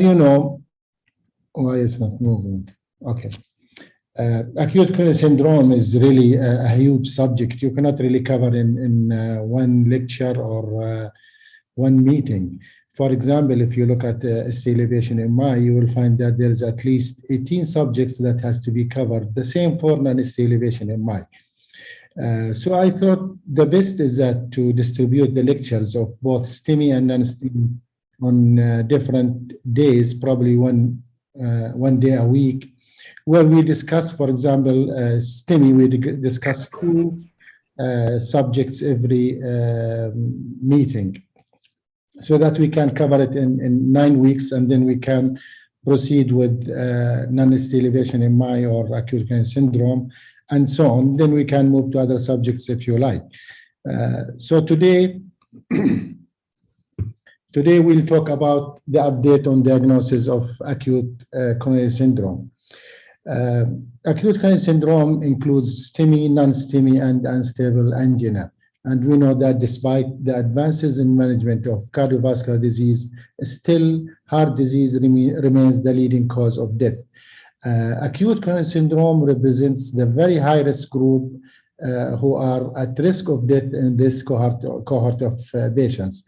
you know, why it's not moving? Okay. Acute coronary syndrome is really a huge subject. You cannot really cover in one lecture or one meeting. For example, if you look at ST elevation MI, you will find that there is at least 18 subjects that has to be covered. The same for non-ST elevation MI. So I thought the best is that to distribute the lectures of both STEMI and non-STEMI on different days, probably one day a week, where we discuss, for example, STEMI, we discuss 2 subjects every meeting, so that we can cover it in 9 weeks, and then we can proceed with non-ST elevation MI or acute coronary syndrome, and so on. Then we can move to other subjects if you like. So today, we'll talk about the update on diagnosis of acute coronary syndrome. Acute coronary syndrome includes STEMI, non-STEMI, and unstable angina. And we know that despite the advances in management of cardiovascular disease, still heart disease remains the leading cause of death. Acute coronary syndrome represents the very high risk group who are at risk of death in this cohort of patients.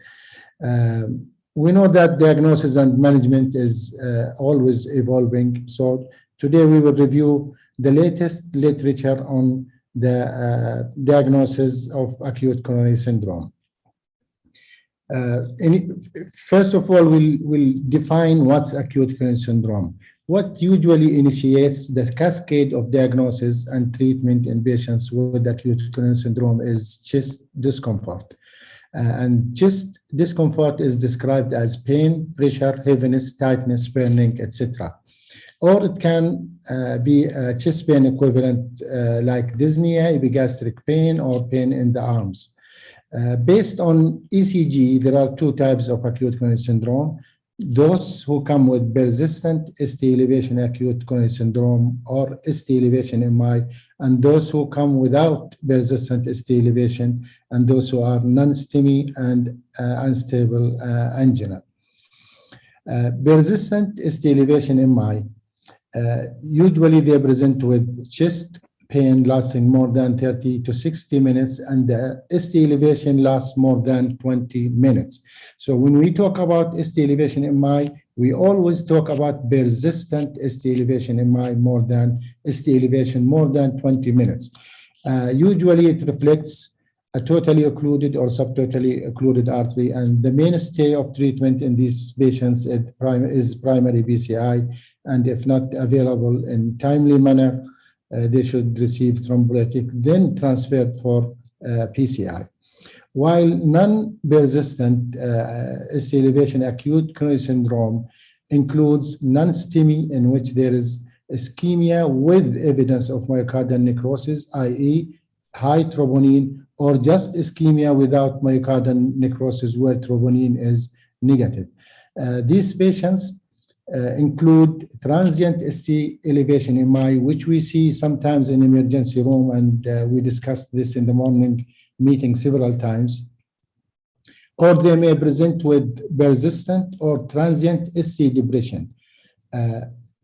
We know that diagnosis and management is always evolving. So today we will review the latest literature on the diagnosis of acute coronary syndrome. First of all, we'll define what's acute coronary syndrome. What usually initiates the cascade of diagnosis and treatment in patients with acute coronary syndrome is chest discomfort. And chest discomfort is described as pain, pressure, heaviness, tightness, burning, etc. Or it can be a chest pain equivalent like dyspnea, epigastric pain, or pain in the arms. Based on ECG, there are 2 types of acute coronary syndrome: those who come with persistent ST elevation acute coronary syndrome or ST elevation MI, and those who come without persistent ST elevation, and those who are non-STEMI and unstable angina. Persistent ST elevation MI, usually they present with chest pain lasting more than 30 to 60 minutes, and the ST elevation lasts more than 20 minutes. So when we talk about ST elevation MI, we always talk about persistent ST elevation MI more than ST elevation more than 20 minutes. Usually it reflects a totally occluded or subtotally occluded artery, and the mainstay of treatment in these patients is primary PCI, and if not available in timely manner, they should receive thrombolytic, then transferred for PCI. While non-persistent ST elevation acute coronary syndrome includes non-STEMI, in which there is ischemia with evidence of myocardial necrosis, i.e. high troponin, or just ischemia without myocardial necrosis where troponin is negative. These patients include transient ST elevation MI, which we see sometimes in emergency room, and we discussed this in the morning meeting several times. Or they may present with persistent or transient ST depression,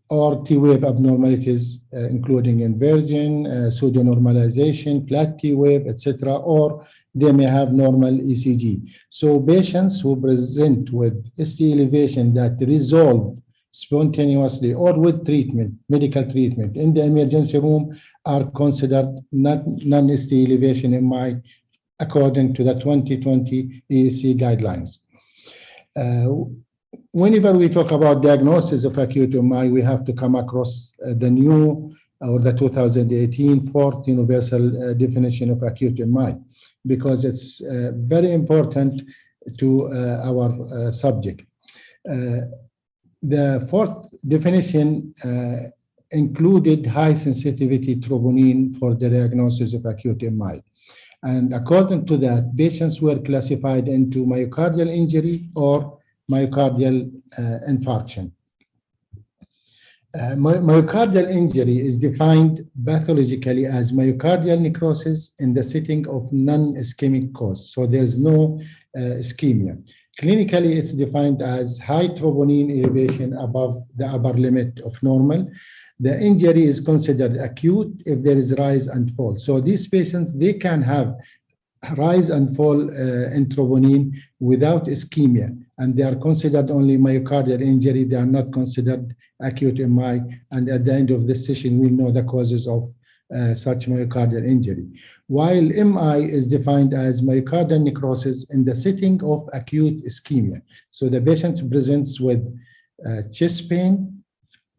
or T-wave abnormalities, including inversion, pseudonormalization, flat T-wave, etc., or they may have normal ECG. So patients who present with ST elevation that resolve spontaneously or with treatment, medical treatment in the emergency room, are considered non-ST elevation MI according to the 2020 EAC guidelines. Whenever we talk about diagnosis of acute MI, we have to come across the new or the 2018 fourth universal definition of acute MI, because it's very important to our subject. The fourth definition included high sensitivity troponin for the diagnosis of acute MI. And according to that, patients were classified into myocardial injury or myocardial infarction. Myocardial injury is defined pathologically as myocardial necrosis in the setting of non-ischemic cause. So there's no ischemia. Clinically, it's defined as high troponin elevation above the upper limit of normal. The injury is considered acute if there is rise and fall. So these patients, they can have rise and fall in troponin without ischemia, and they are considered only myocardial injury. They are not considered acute MI. And at the end of this session, we'll know the causes of such myocardial injury. While MI is defined as myocardial necrosis in the setting of acute ischemia. So the patient presents with chest pain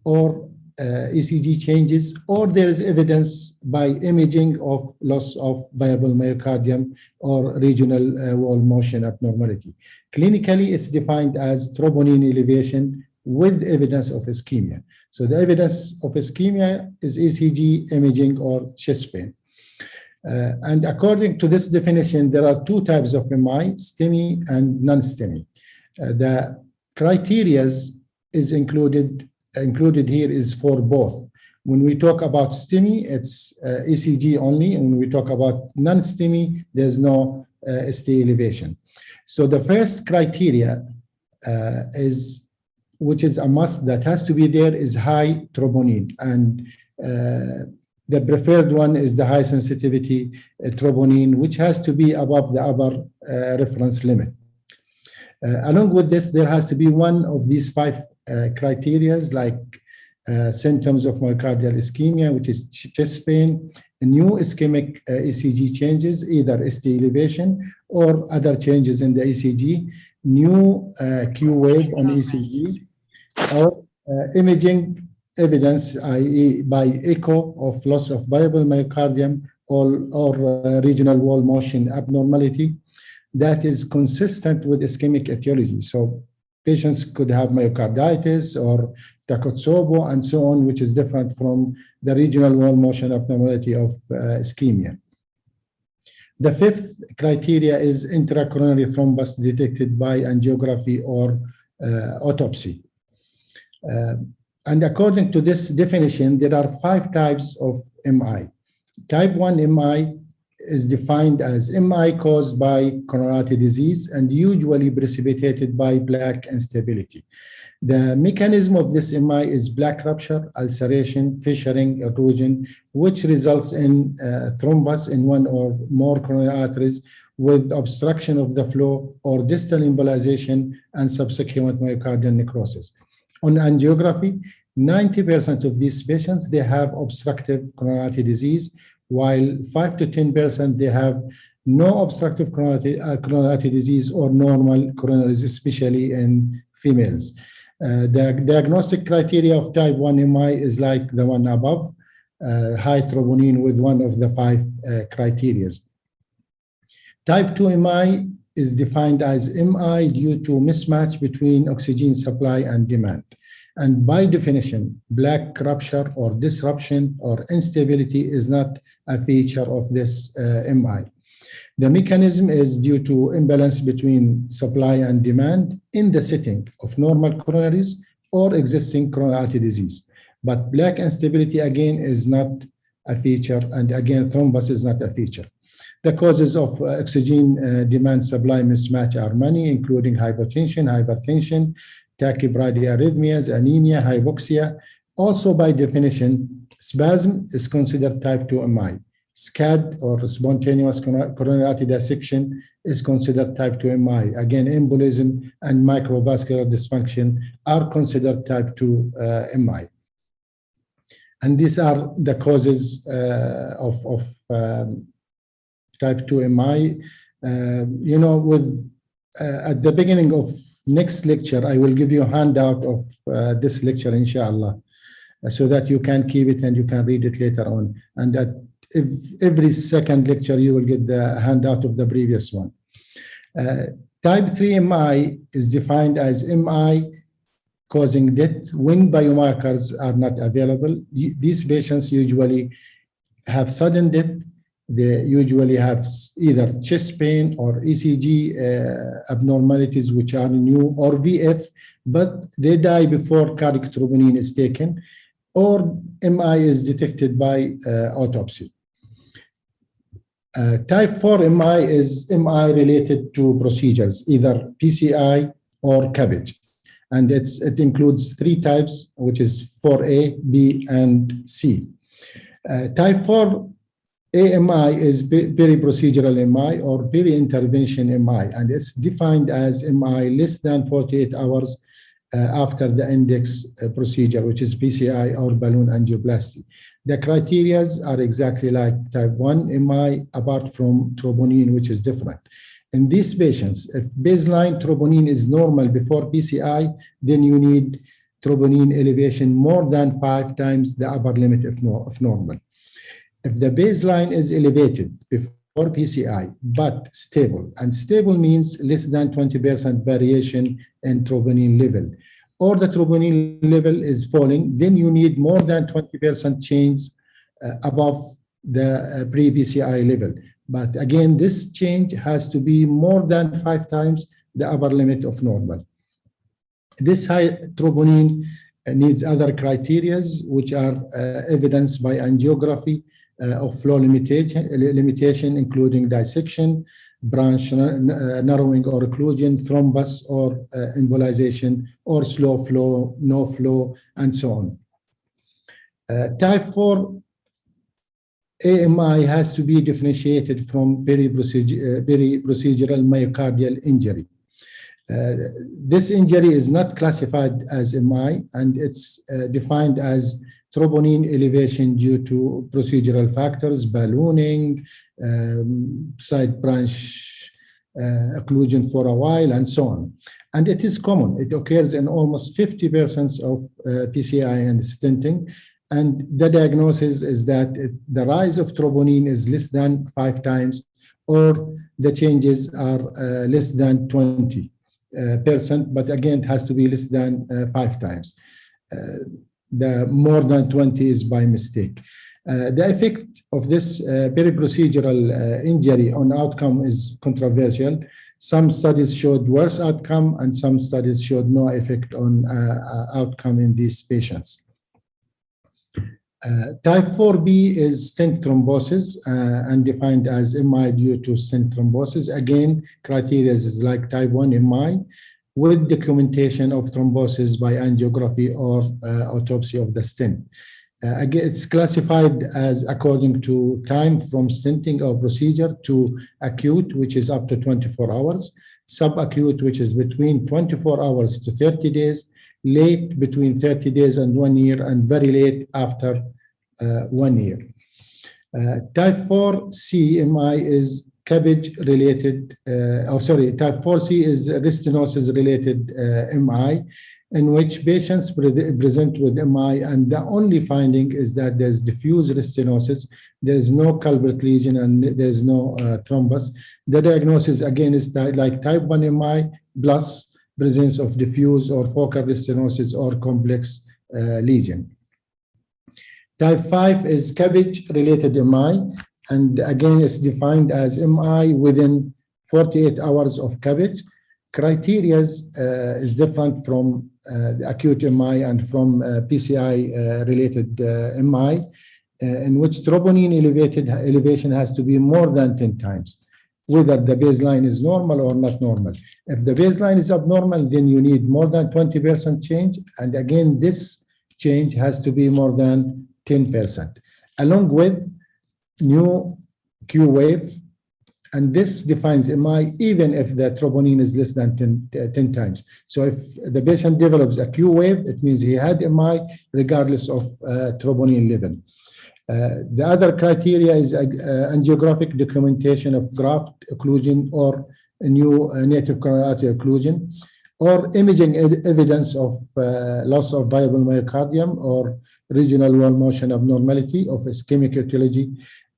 or ECG changes, or there is evidence by imaging of loss of viable myocardium or regional wall motion abnormality. Clinically, it's defined as troponin elevation with evidence of ischemia. So the evidence of ischemia is ECG, imaging, or chest pain. And according to this definition, there are two types of MI, STEMI and non-STEMI. The criteria is included here is for both. When we talk about STEMI, it's ECG only. And when we talk about non-STEMI, there's no ST elevation. So the first criteria which is a must that has to be there, is high troponin. And the preferred one is the high sensitivity troponin, which has to be above the upper reference limit. Along with this, there has to be one of these 5 criteria, like symptoms of myocardial ischemia, which is chest pain, new ischemic ECG changes, either ST elevation or other changes in the ECG, new Q wave on ECG, or imaging evidence, i.e. by echo of loss of viable myocardium or regional wall motion abnormality that is consistent with ischemic etiology. So patients could have myocarditis or Takotsubo and so on, which is different from the regional wall motion abnormality of ischemia. The 5th criteria is intracoronary thrombus detected by angiography or autopsy. And according to this definition, there are 5 types of MI. Type 1 MI is defined as MI caused by coronary artery disease and usually precipitated by plaque instability. The mechanism of this MI is plaque rupture, ulceration, fissuring, erosion, which results in thrombus in one or more coronary arteries with obstruction of the flow or distal embolization and subsequent myocardial necrosis. On angiography, 90% of these patients, they have obstructive coronary artery disease, while 5 to 10% they have no obstructive coronary artery disease or normal coronaries, especially in females. The diagnostic criteria of type 1 MI is like the one above, high troponin with one of the 5 criteria. Type 2 MI is defined as MI due to mismatch between oxygen supply and demand. And by definition, plaque rupture or disruption or instability is not a feature of this MI. The mechanism is due to imbalance between supply and demand in the setting of normal coronaries or existing coronary artery disease. But plaque instability, again, is not a feature, and again, thrombus is not a feature. The causes of oxygen demand supply mismatch are many, including hypotension, hypertension, tachycardia, arrhythmias, anemia, hypoxia. Also, by definition, spasm is considered type 2 MI. SCAD, or spontaneous coronary artery dissection, is considered type 2 MI. Again, embolism and microvascular dysfunction are considered type 2 MI. And these are the causes of type 2 MI. At the beginning of next lecture, I will give you a handout of this lecture, inshallah, so that you can keep it and you can read it later on. And at every second lecture, you will get the handout of the previous one. Type 3 MI is defined as MI causing death when biomarkers are not available. These patients usually have sudden death. They usually have either chest pain or ECG abnormalities, which are new, or VF, but they die before cardiac troponin is taken, or MI is detected by autopsy. Type 4 MI is MI related to procedures, either PCI or CABG. And it includes three types, which is 4A, B, and C. Type 4 AMI is peri-procedural MI or peri-intervention MI, and it's defined as MI less than 48 hours after the index procedure, which is PCI or balloon angioplasty. The criteria are exactly like type 1 MI, apart from troponin, which is different. In these patients, if baseline troponin is normal before PCI, then you need troponin elevation more than 5 times the upper limit of normal. If the baseline is elevated before PCI, but stable, and stable means less than 20% variation in troponin level, or the troponin level is falling, then you need more than 20% change above the pre-PCI level. But again, this change has to be more than 5 times the upper limit of normal. This high troponin needs other criteria, which are evidenced by angiography of flow limitation, including dissection, branch narrowing or occlusion, thrombus or embolization, or slow flow, no flow, and so on. Type 4 AMI has to be differentiated from peri-procedural myocardial injury. This injury is not classified as MI, and it's defined as troponin elevation due to procedural factors, ballooning, side branch occlusion for a while, and so on. And it is common. It occurs in almost 50% of PCI and stenting. And the diagnosis is that the rise of troponin is less than 5 times, or the changes are less than 20%, but again, it has to be less than 5 times. The more than 20 is by mistake. The effect of this peri-procedural injury on outcome is controversial. Some studies showed worse outcome, and some studies showed no effect on outcome in these patients. Type 4B is stent thrombosis and defined as MI due to stent thrombosis. Again, criteria is like type 1 MI with documentation of thrombosis by angiography or autopsy of the stent. Again, it's classified as according to time from stenting or procedure to acute, which is up to 24 hours, subacute, which is between 24 hours to 30 days, late between 30 days and 1 year, and very late after 1 year. Type 4C MI is CABG related, type 4C is restenosis related MI, in which patients present with MI, and the only finding is that there's diffuse restenosis, there is no culprit lesion, and there's no thrombus. The diagnosis again is like type 1 MI plus presence of diffuse or focal restenosis or complex lesion. Type 5 is CABG related MI, and again it's defined as MI within 48 hours of CABG. Criteria is different from the acute MI and from PCI related MI, in which troponin elevation has to be more than 10 times, whether the baseline is normal or not normal. If the baseline is abnormal, then you need more than 20% change, and again this change has to be more than 10%, along with new Q wave, and this defines MI even if the troponin is less than 10 times. So if the patient develops a Q wave, it means he had MI regardless of troponin level. The other criteria is angiographic documentation of graft occlusion or new native coronary artery occlusion, or imaging evidence of loss of viable myocardium or regional wall motion abnormality of ischemic etiology.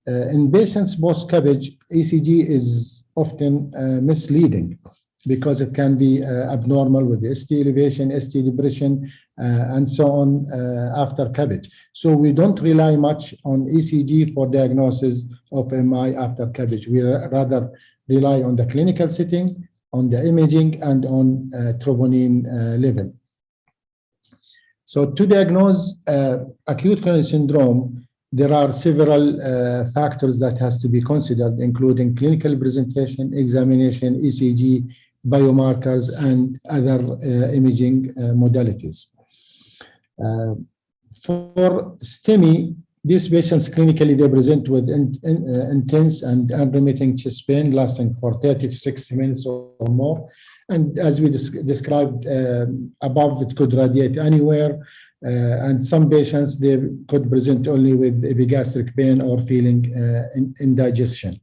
In patients post-CABG, ECG is often misleading because it can be abnormal with ST elevation, ST depression, and so on after CABG. So we don't rely much on ECG for diagnosis of MI after CABG. We rather rely on the clinical setting, on the imaging, and on troponin level. So to diagnose acute coronary syndrome, there are several factors that has to be considered, including clinical presentation, examination, ECG, biomarkers, and other imaging modalities. For STEMI, these patients clinically they present with intense and unremitting chest pain lasting for 30 to 60 minutes or more. And as we described above, it could radiate anywhere. And some patients, they could present only with epigastric pain or feeling indigestion.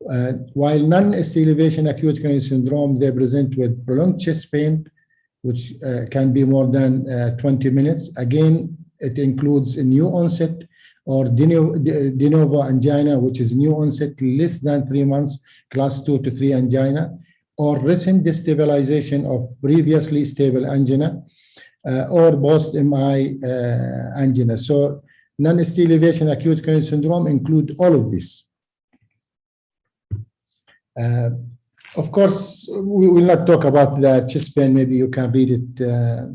While non-ST elevation acute coronary syndrome, they present with prolonged chest pain, which can be more than 20 minutes. Again, it includes a new onset or de novo angina, which is new onset less than 3 months, class 2 to 3 angina, or recent destabilization of previously stable angina, or post-MI angina. So non-ST elevation acute coronary syndrome include all of this. Of course, we will not talk about the chest pain. Maybe you can read it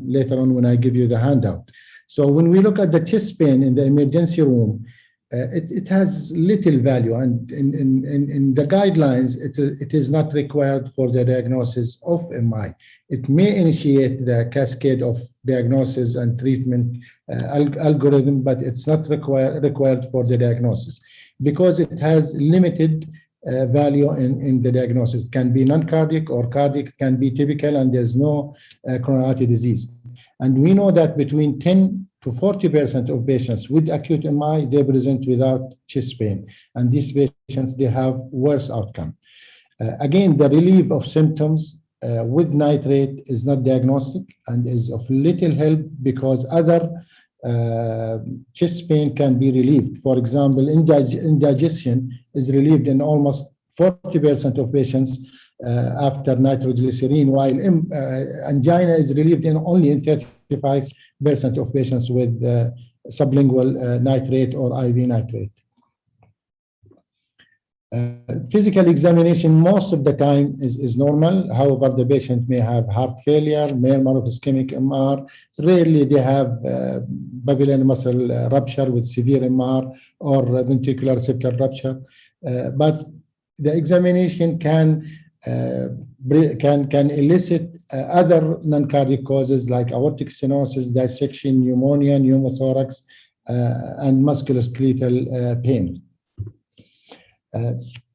later on when I give you the handout. So when we look at the chest pain in the emergency room, it has little value, and in the guidelines, it is not required for the diagnosis of MI. It may initiate the cascade of diagnosis and treatment algorithm, but it's not required for the diagnosis because it has limited value in the diagnosis. It can be non-cardiac or cardiac, can be typical, and there's no coronary artery disease. And we know that between 10 to 40% of patients with acute MI, they present without chest pain. And these patients, they have worse outcome. Again, the relief of symptoms with nitrate is not diagnostic and is of little help because other chest pain can be relieved. For example, indigestion is relieved in almost 40% of patients after nitroglycerin, while angina is relieved only in 35% of patients with sublingual nitrate or IV nitrate. Physical examination most of the time is normal. However, the patient may have heart failure, murmur of ischemic MR. Rarely they have papillary muscle rupture with severe MR or ventricular septal rupture. But the examination can elicit other non-cardiac causes like aortic stenosis, dissection, pneumonia, pneumothorax, and musculoskeletal pain.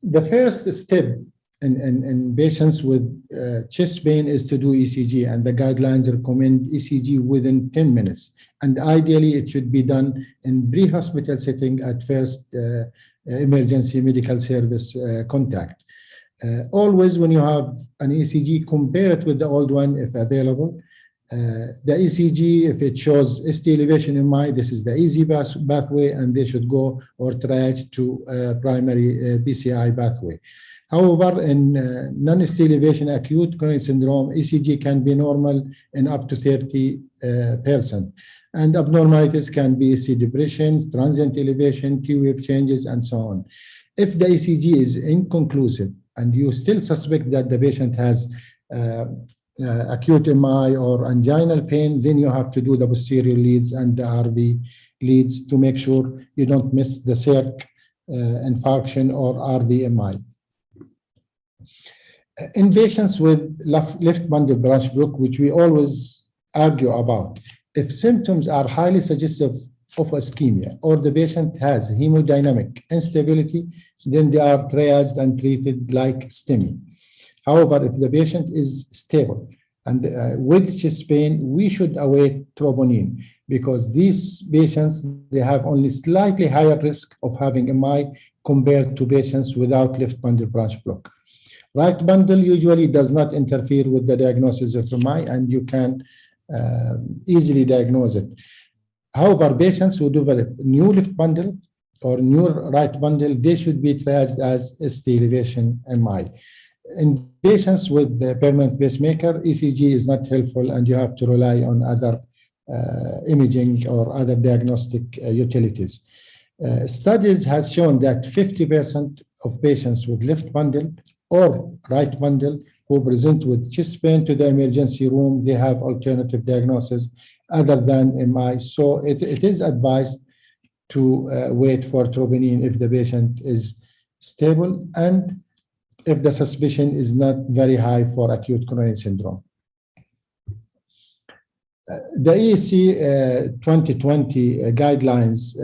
The first step in patients with chest pain is to do ECG, and the guidelines recommend ECG within 10 minutes. And ideally, it should be done in pre-hospital setting at first emergency medical service contact. Always when you have an ECG, compare it with the old one if available. The ECG, if it shows ST elevation in MI, this is the easy pathway, and they should go or triage to primary PCI pathway. However, in non-ST elevation acute coronary syndrome, ECG can be normal in up to 30%. And abnormalities can be ST depression, transient elevation, T-wave changes, and so on. If the ECG is inconclusive and you still suspect that the patient has acute MI or anginal pain, then you have to do the posterior leads and the RV leads to make sure you don't miss the circ infarction or RV MI. In patients with left bundle branch block, which we always argue about, if symptoms are highly suggestive of ischemia or the patient has hemodynamic instability, then they are triaged and treated like STEMI. However, if the patient is stable and with chest pain, we should await troponin because these patients, they have only slightly higher risk of having MI compared to patients without left bundle branch block. Right bundle usually does not interfere with the diagnosis of MI, and you can easily diagnose it. However, patients who develop new left bundle or new right bundle, they should be triaged as ST elevation MI. In patients with the permanent pacemaker, ECG is not helpful, and you have to rely on other imaging or other diagnostic utilities. Studies has shown that 50% of patients with left bundle or right bundle who present with chest pain to the emergency room, they have alternative diagnosis other than MI. So it is advised to wait for troponin if the patient is stable and if the suspicion is not very high for acute coronary syndrome. The EAC 2020 guidelines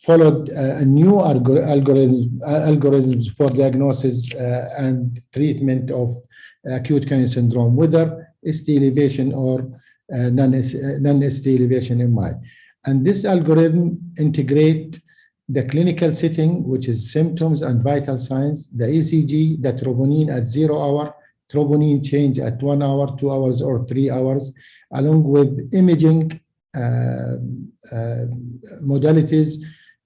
followed a new algorithms for diagnosis and treatment of acute coronary syndrome, whether ST elevation or non-ST elevation MI. And this algorithm integrate the clinical setting, which is symptoms and vital signs, the ECG, the troponin at 0 hour, troponin change at 1 hour, 2 hours, or 3 hours, along with imaging modalities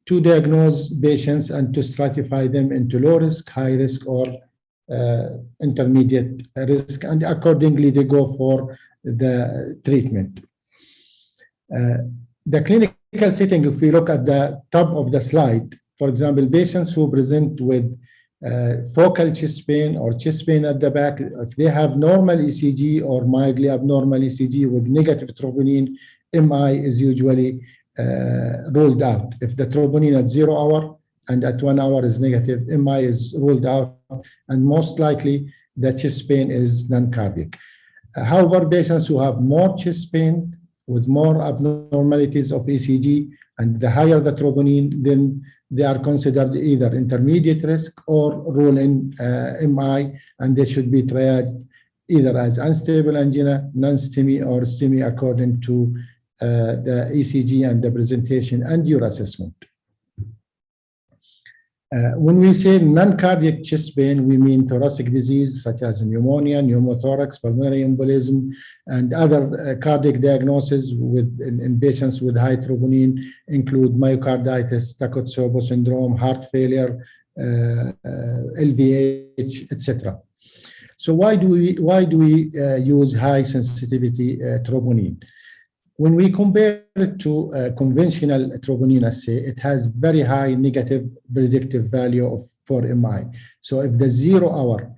to diagnose patients and to stratify them into low risk, high risk, or intermediate risk, and accordingly they go for the treatment. The clinical setting, if we look at the top of the slide, for example, patients who present with focal chest pain or chest pain at the back, if they have normal ECG or mildly abnormal ECG with negative troponin, MI is usually ruled out. If the troponin at 0 hour and at 1 hour is negative, MI is ruled out, and most likely the chest pain is non-cardiac. However, patients who have more chest pain with more abnormalities of ECG and the higher the troponin, then they are considered either intermediate risk or rule in MI, and they should be triaged either as unstable angina, non-STEMI, or STEMI according to the ECG and the presentation and your assessment. When we say non-cardiac chest pain, we mean thoracic disease such as pneumonia, pneumothorax, pulmonary embolism, and other cardiac diagnoses in patients with high troponin include myocarditis, Takotsubo syndrome, heart failure, LVH, etc. So why do we use high sensitivity troponin? When we compare it to conventional troponin assay, it has very high negative predictive value for MI. So if the 0 hour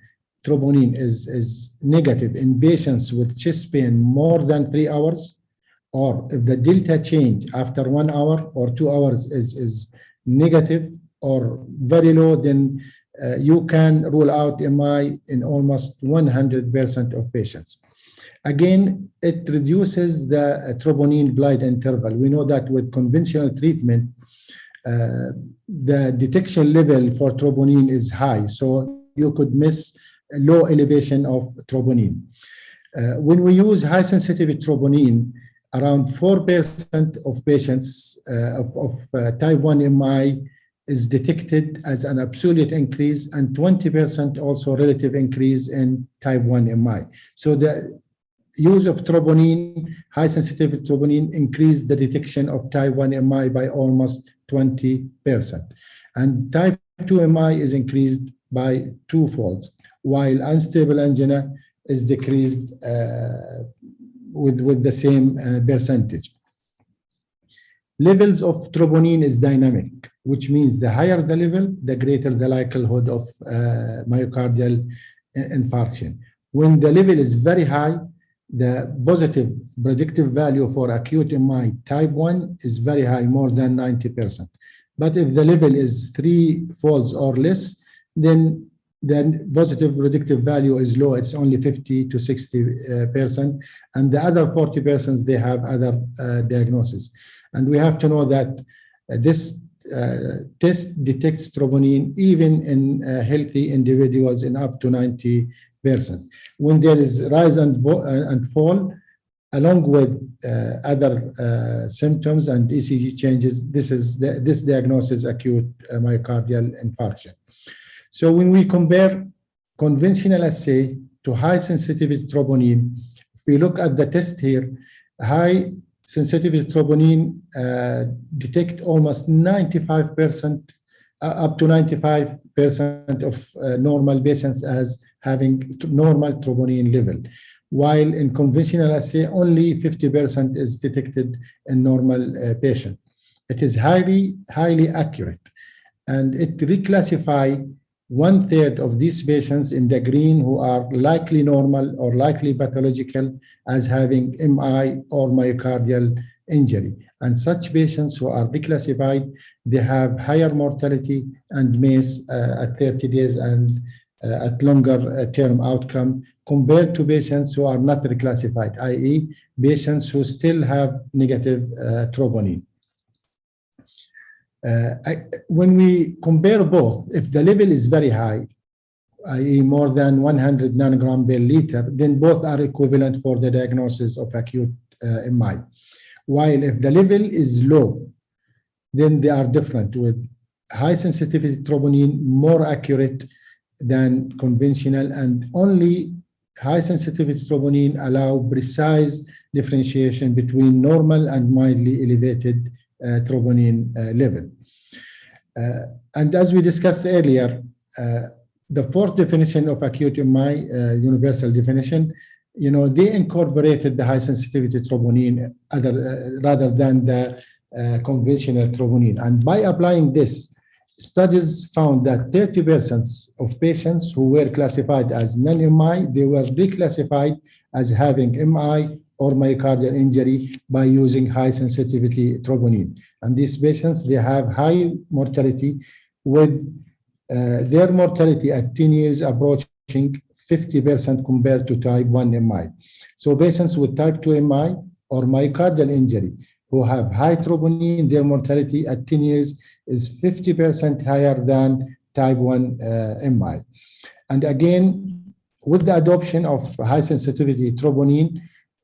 troponin is negative in patients with chest pain more than 3 hours, or if the delta change after 1 hour or 2 hours is negative or very low, then you can rule out MI in almost 100% of patients. Again, it reduces the troponin blind interval. We know that with conventional treatment, the detection level for troponin is high, so you could miss a low elevation of troponin. When we use high sensitivity troponin, around 4% of patients of type 1 MI is detected as an absolute increase, and 20% also relative increase in type 1 MI. So the use of troponin, high sensitivity troponin, increased the detection of type 1 MI by almost 20%. And type 2 MI is increased by 2-fold, while unstable angina is decreased with the same percentage. Levels of troponin is dynamic, which means the higher the level, the greater the likelihood of myocardial infarction. When the level is very high, the positive predictive value for acute MI type 1 is very high, more than 90%. But if the level is 3-fold or less, then positive predictive value is low. It's only 50 to 60%. And the other 40%, they have other diagnoses. And we have to know that this test detects troponin even in healthy individuals in up to 90%. When there is rise and fall, along with other symptoms and ECG changes, this diagnosis acute myocardial infarction. So when we compare conventional assay to high sensitivity troponin, if we look at the test here, high sensitivity troponin detect almost 95%, up to 95% of normal patients as having normal troponin level, while in conventional assay, only 50% is detected in normal patient. It is highly accurate, and it reclassify 1/3 of these patients in the green who are likely normal or likely pathological as having MI or myocardial injury. And such patients who are reclassified, they have higher mortality and MACE at 30 days and at longer term outcome compared to patients who are not reclassified, i.e. patients who still have negative troponin. When we compare both, if the level is very high, i.e. more than 100 nanogram per liter, then both are equivalent for the diagnosis of acute MI. While if the level is low, then they are different, with high sensitivity troponin more accurate than conventional, and only high sensitivity troponin allow precise differentiation between normal and mildly elevated troponin level. And as we discussed earlier, the fourth definition of acute MI, universal definition, they incorporated the high sensitivity troponin rather than the conventional troponin. And by applying this, studies found that 30% of patients who were classified as non-MI, they were reclassified as having MI or myocardial injury by using high sensitivity troponin. And these patients, they have high mortality, with their mortality at 10 years approaching 50% compared to type 1 MI. So patients with type 2 MI or myocardial injury who have high troponin, their mortality at 10 years is 50% higher than type 1 MI. And again, with the adoption of high sensitivity troponin,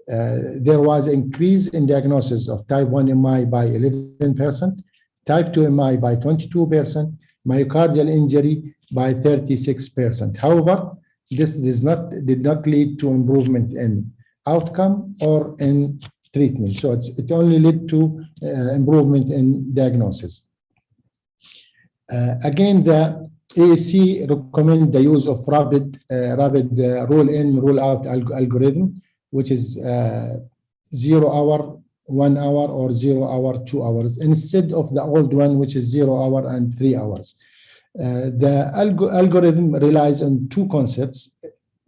there was increase in diagnosis of type 1 MI by 11%, type 2 MI by 22%, myocardial injury by 36%. However, this did not lead to improvement in outcome or in treatment. So it only led to improvement in diagnosis. Again, the AAC recommend the use of rapid rule-in, rule-out algorithm, which is 0 hour, 1 hour, or 0 hour, 2 hours, instead of the old one, which is 0 hour and 3 hours. The algorithm relies on two concepts.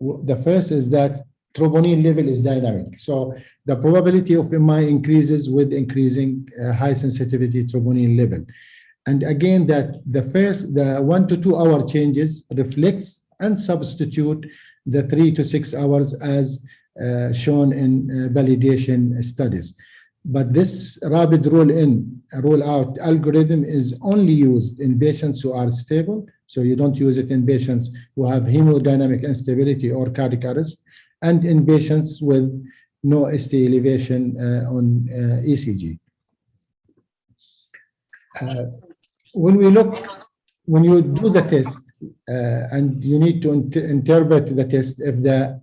The first is that troponin level is dynamic. So the probability of MI increases with increasing high sensitivity troponin level. And again, that the 1 to 2 hour changes reflects and substitute the 3 to 6 hours as shown in validation studies. But this rapid rule-in, rule-out algorithm is only used in patients who are stable. So you don't use it in patients who have hemodynamic instability or cardiac arrest, and in patients with no ST elevation on ECG. When you do the test, and you need to interpret the test, if the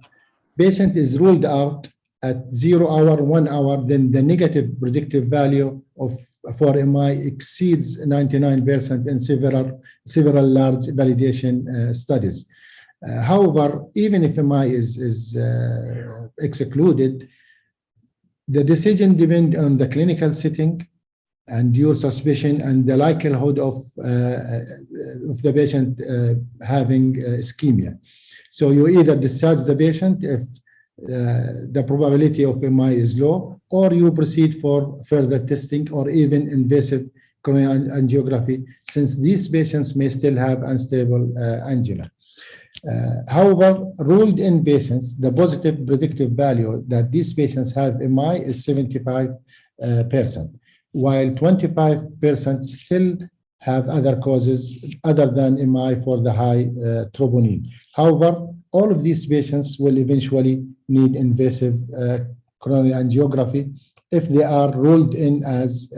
patient is ruled out at 0 hour, 1 hour, then the negative predictive value for MI exceeds 99% in several large validation studies. However, even if MI is excluded, the decision depends on the clinical setting and your suspicion and the likelihood of the patient having ischemia. So you either discharge the patient if the probability of MI is low, or you proceed for further testing or even invasive coronary angiography, since these patients may still have unstable angina. However, ruled-in patients, the positive predictive value that these patients have MI is 75%, while 25% still have other causes other than MI for the high troponin. However, all of these patients will eventually need invasive coronary angiography if they are ruled in as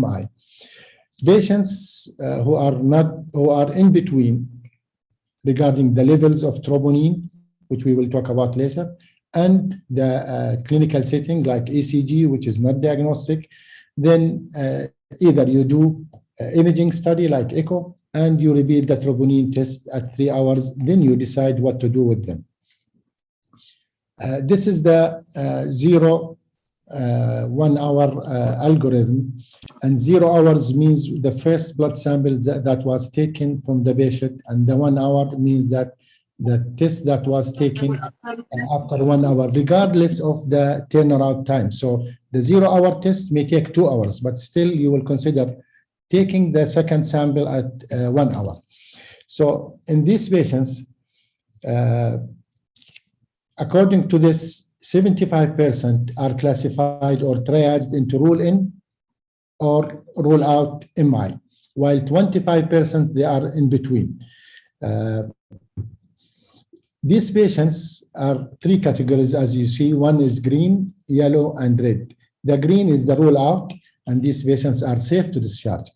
MI. Patients who are in between regarding the levels of troponin, which we will talk about later, and the clinical setting like ECG, which is not diagnostic, then either you do imaging study like echo and you repeat the troponin test at 3 hours, then you decide what to do with them. This is the 1 hour algorithm, and 0 hours means the first blood sample that was taken from the patient, and the 1 hour means that the test that was taken after 1 hour, regardless of the turnaround time. So the 0-hour test may take 2 hours, but still you will consider taking the second sample at 1 hour. So in these patients, according to this, 75% are classified or triaged into rule in or rule out MI, while 25% they are in between. These patients are 3 categories, as you see. One is green, yellow, and red. The green is the rule out, and these patients are safe to discharge.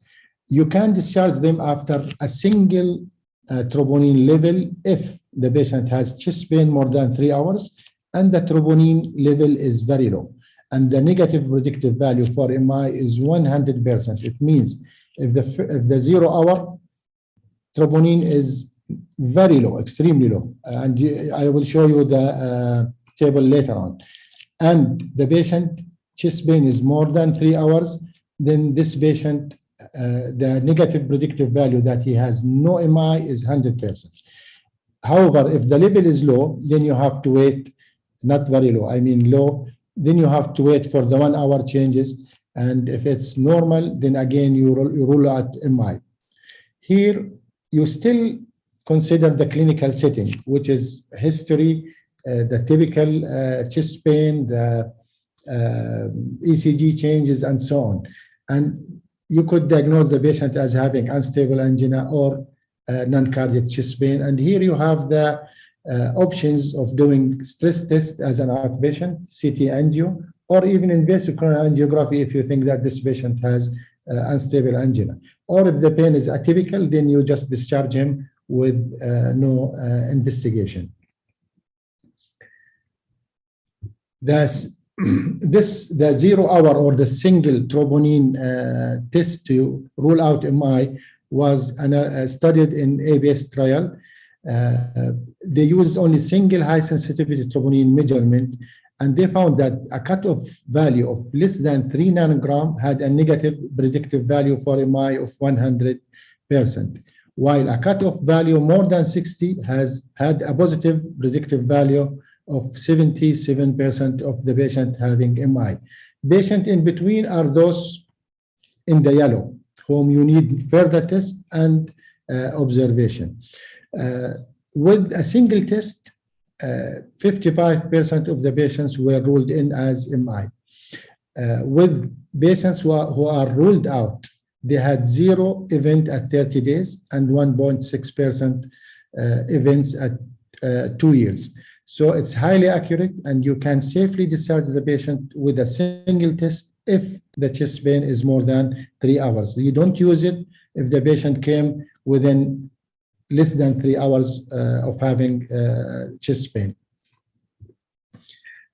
You can discharge them after a single troponin level if the patient has chest pain more than 3 hours and the troponin level is very low. And the negative predictive value for MI is 100%. It means if the 0-hour troponin is very low, extremely low, and I will show you the table later on, and the patient chest pain is more than 3 hours, then this patient, the negative predictive value that he has no MI is 100%. However, if the level is low, then you have to wait, not very low, I mean low, then you have to wait for the 1 hour changes. And if it's normal, then again you rule out MI. Here, you still consider the clinical setting, which is history, the typical chest pain, the ECG changes, and so on. And you could diagnose the patient as having unstable angina or non-cardiac chest pain. And here you have the options of doing stress test as an outpatient, CT angio, or even invasive coronary angiography if you think that this patient has unstable angina. Or if the pain is atypical, then you just discharge him with no investigation. The 0-hour or the single troponin test to rule out MI was studied in ABS trial. They used only single high sensitivity troponin measurement, and they found that a cutoff value of less than 3 nanogram had a negative predictive value for MI of 100%, while a cutoff value more than 60 had a positive predictive value of 77% of the patient having MI. Patient in between are those in the yellow, whom you need further test and observation. With a single test, 55% of the patients were ruled in as MI. With patients who are ruled out, they had 0 event at 30 days and 1.6% events at 2 years. So it's highly accurate, and you can safely discharge the patient with a single test if the chest pain is more than 3 hours. You don't use it if the patient came within less than 3 hours of having chest pain.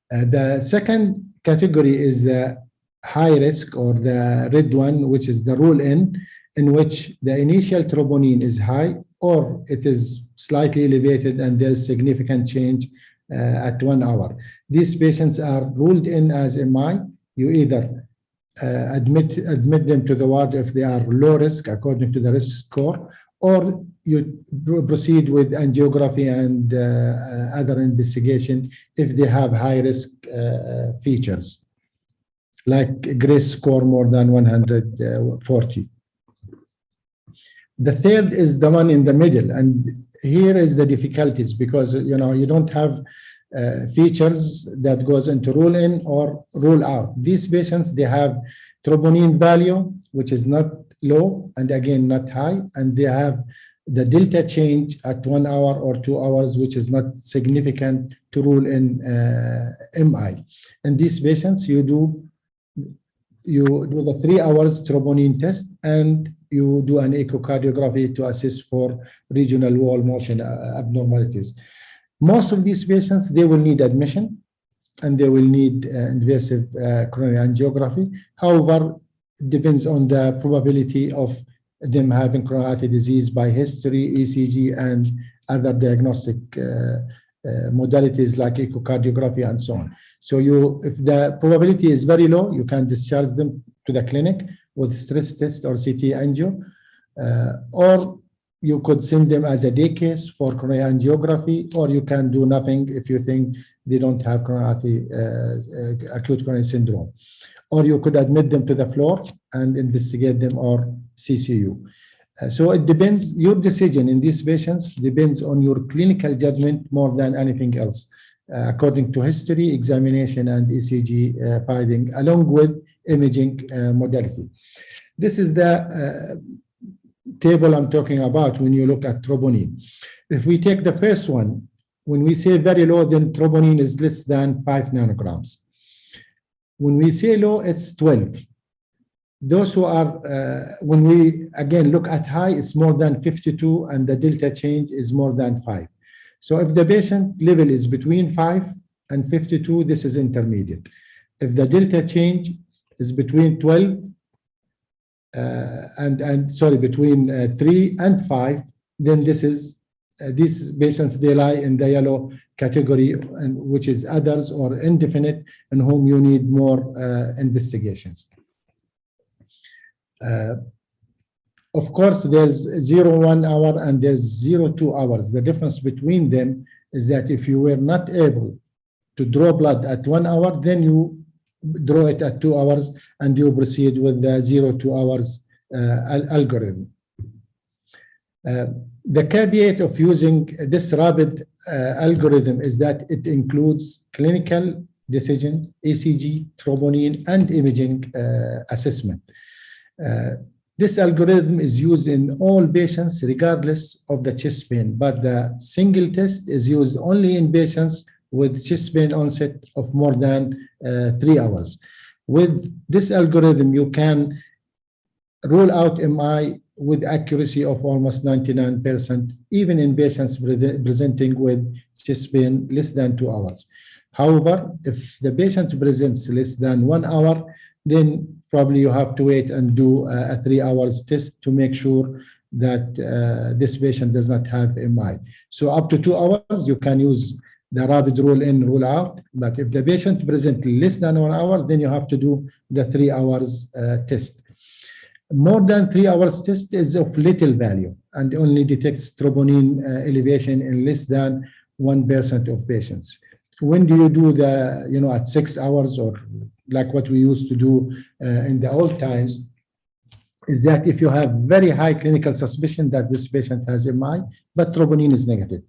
The second category is the high risk, or the red one, which is the rule in which the initial troponin is high or it is slightly elevated and there's significant change at 1 hour. These patients are ruled in as MI. You either admit them to the ward if they are low risk according to the risk score, or you proceed with angiography and other investigation if they have high risk features, like GRACE score more than 140. The third is the one in the middle, and here is the difficulties, because you don't have features that goes into rule in or rule out. These patients, they have troponin value which is not low and again not high, and they have the delta change at 1 hour or 2 hours which is not significant to rule in MI. And these patients, you do the 3 hours troponin test, and you do an echocardiography to assess for regional wall motion abnormalities. Most of these patients, they will need admission and they will need invasive coronary angiography. However, it depends on the probability of them having coronary artery disease by history, ECG, and other diagnostic modalities like echocardiography and so on. So if the probability is very low, you can discharge them to the clinic with stress test or CT angio, or you could send them as a day case for coronary angiography, or you can do nothing if you think they don't have acute coronary syndrome. Or you could admit them to the floor and investigate them, or CCU. So it depends, your decision in these patients depends on your clinical judgment more than anything else, according to history, examination, and ECG finding, along with imaging modality. This is the table I'm talking about when you look at troponin. If we take the first one, when we say very low, then troponin is less than 5 nanograms. When we say low, it's 12. Those who are, when we again look at high, it's more than 52, and the delta change is more than 5. So if the patient level is between 5 and 52, this is intermediate. If the delta change is between 12 between 3 and 5, then this is these patients, they lie in the yellow category, and which is others or indefinite, in whom you need more investigations. Of course, there's 0-1 hour and there's 0-2 hours. The difference between them is that if you were not able to draw blood at 1 hour, then you draw it at 2 hours and you proceed with the 0-2 hours algorithm. The caveat of using this rapid algorithm is that it includes clinical decision, ECG, troponin, and imaging assessment. This algorithm is used in all patients regardless of the chest pain, but the single test is used only in patients with chest pain onset of more than 3 hours. With this algorithm, you can rule out MI with accuracy of almost 99%, even in patients presenting with chest pain less than 2 hours. However, if the patient presents less than 1 hour, then probably you have to wait and do a 3 hours test to make sure that this patient does not have MI. So up to 2 hours, you can use the rapid rule in, rule out. But if the patient presents less than 1 hour, then you have to do the 3 hours test. More than 3 hours test is of little value and only detects troponin elevation in less than 1% of patients. When do you do the, at 6 hours, or like what we used to do in the old times, is that if you have very high clinical suspicion that this patient has MI, but troponin is negative,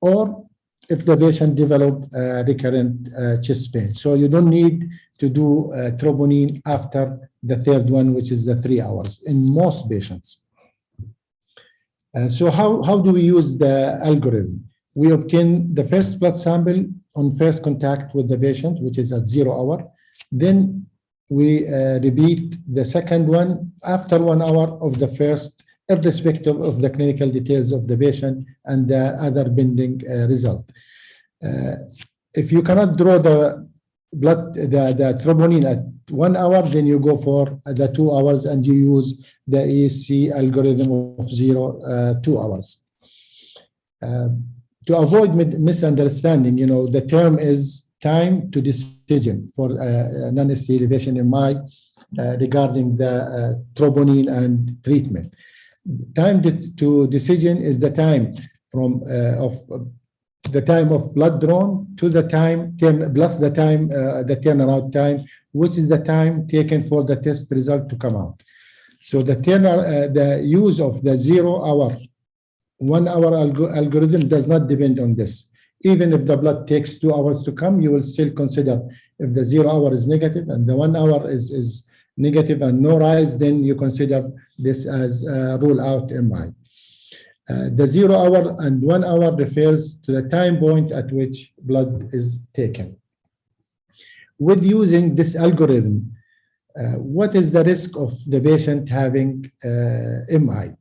or if the patient developed recurrent chest pain. So you don't need to do troponin after the third one, which is the 3 hours in most patients. So how do we use the algorithm? We obtain the first blood sample on first contact with the patient, which is at 0 hour. Then we repeat the second one after 1 hour of the first, irrespective of the clinical details of the patient and the other pending result. If you cannot draw the blood, the troponin at 1 hour, then you go for the 2 hours and you use the ESC algorithm of 0-2 hours. To avoid misunderstanding, the term is time to decision for non-ST elevation MI regarding the troponin and treatment. Time to decision is the time from the time of blood drawn to the time plus the time the turnaround time, which is the time taken for the test result to come out. So the use of the 0 hour, 1 hour algorithm does not depend on this. Even if the blood takes 2 hours to come, you will still consider if the 0 hour is negative and the 1 hour is negative and no rise, then you consider this as rule out MI. The 0 hour and 1 hour refers to the time point at which blood is taken. With using this algorithm, what is the risk of the patient having MI?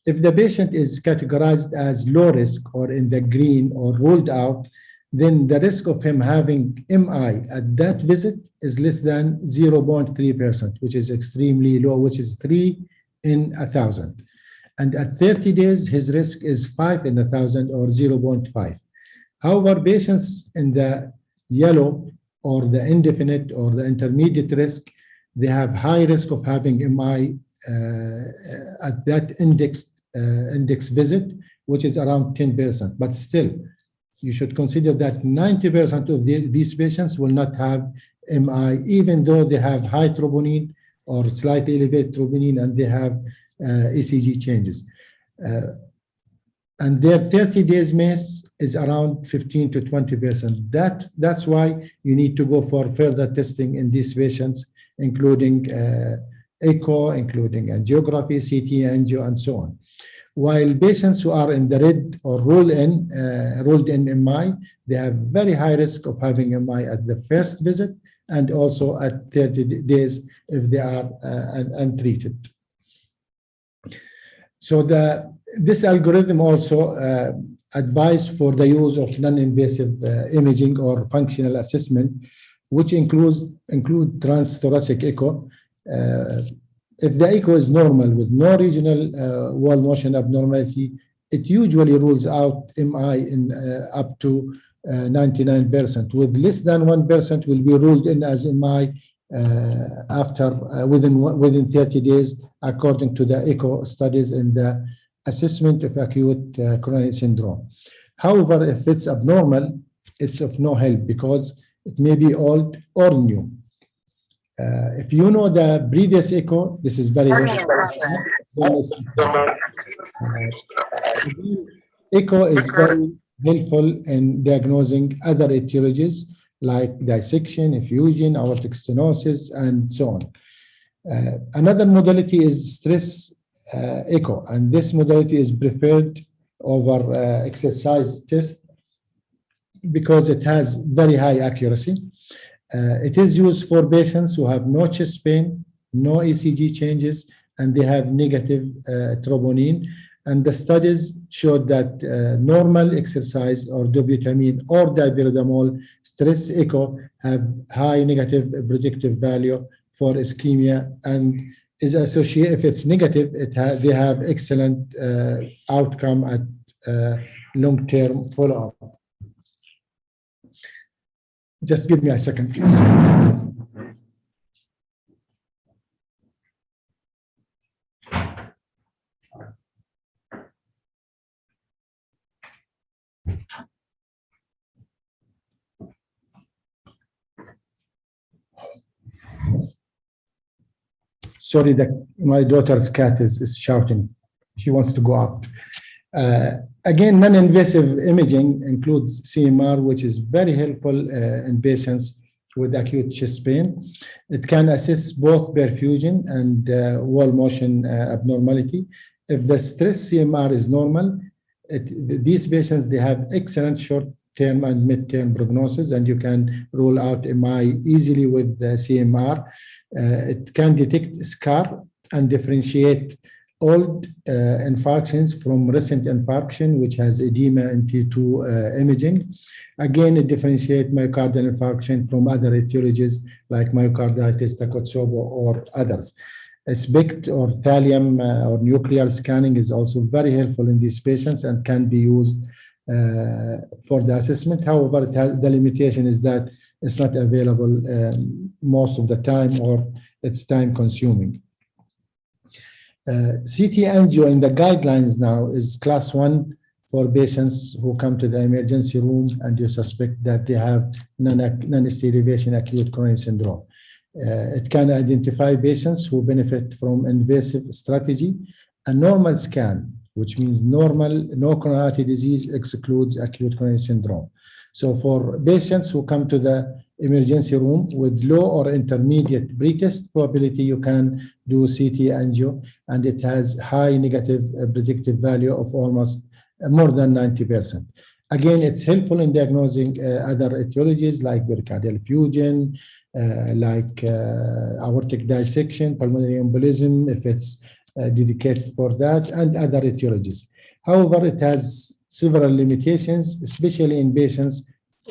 If the patient is categorized as low risk or in the green or ruled out, then the risk of him having MI at that visit is less than 0.3%, which is extremely low, which is 3 in 1,000. And at 30 days, his risk is 5 in 1,000 or 0.5. However, patients in the yellow or the indefinite or the intermediate risk, they have high risk of having MI at that indexed index visit, which is around 10%. But still, you should consider that 90% of these patients will not have MI, even though they have high troponin or slightly elevated troponin and they have ECG changes. And their 30 days MACE is around 15 to 20%. That's why you need to go for further testing in these patients, including echo, including angiography, CT, angio, and so on. While patients who are in the red or ruled in MI, they have very high risk of having MI at the first visit and also at 30 days if they are untreated. So this algorithm also advises for the use of non-invasive imaging or functional assessment, which include transthoracic echo. If the echo is normal with no regional wall motion abnormality, it usually rules out MI in up to 99%. With less than 1% will be ruled in as MI within 30 days, according to the echo studies in the assessment of acute coronary syndrome. However, if it's abnormal, it's of no help because it may be old or new. If you know the previous echo, this is very helpful. Echo is very helpful in diagnosing other etiologies like dissection, effusion, aortic stenosis, and so on. Another modality is stress echo, and this modality is preferred over exercise test because it has very high accuracy. It is used for patients who have no chest pain, no ECG changes, and they have negative troponin. And the studies showed that normal exercise or dobutamine or dipyridamole stress echo have high negative predictive value for ischemia and is associated, if it's negative, they have excellent outcome at long-term follow-up. Just give me a second, please. Sorry, my daughter's cat is shouting. She wants to go out. Again, non-invasive imaging includes CMR, which is very helpful in patients with acute chest pain. It can assess both perfusion and wall motion abnormality. If the stress CMR is normal, these patients, they have excellent short-term and mid-term prognosis, and you can rule out MI easily with the CMR. It can detect scar and differentiate old infarctions from recent infarction, which has edema and T2 imaging. Again, it differentiates myocardial infarction from other etiologies like myocarditis, Takotsubo, or others. SPECT or thallium or nuclear scanning is also very helpful in these patients and can be used for the assessment. However, the limitation is that it's not available most of the time, or it's time consuming. CT angio in the guidelines now is class 1 for patients who come to the emergency room and you suspect that they have non-ST elevation acute coronary syndrome. It can identify patients who benefit from invasive strategy. A normal scan, which means normal, no coronary artery disease, excludes acute coronary syndrome. So for patients who come to the emergency room with low or intermediate pretest probability, you can do CT angio, and it has high negative predictive value of almost more than 90%. Again, it's helpful in diagnosing other etiologies like pericardial effusion, like aortic dissection, pulmonary embolism, if it's dedicated for that, and other etiologies. However, it has several limitations, especially in patients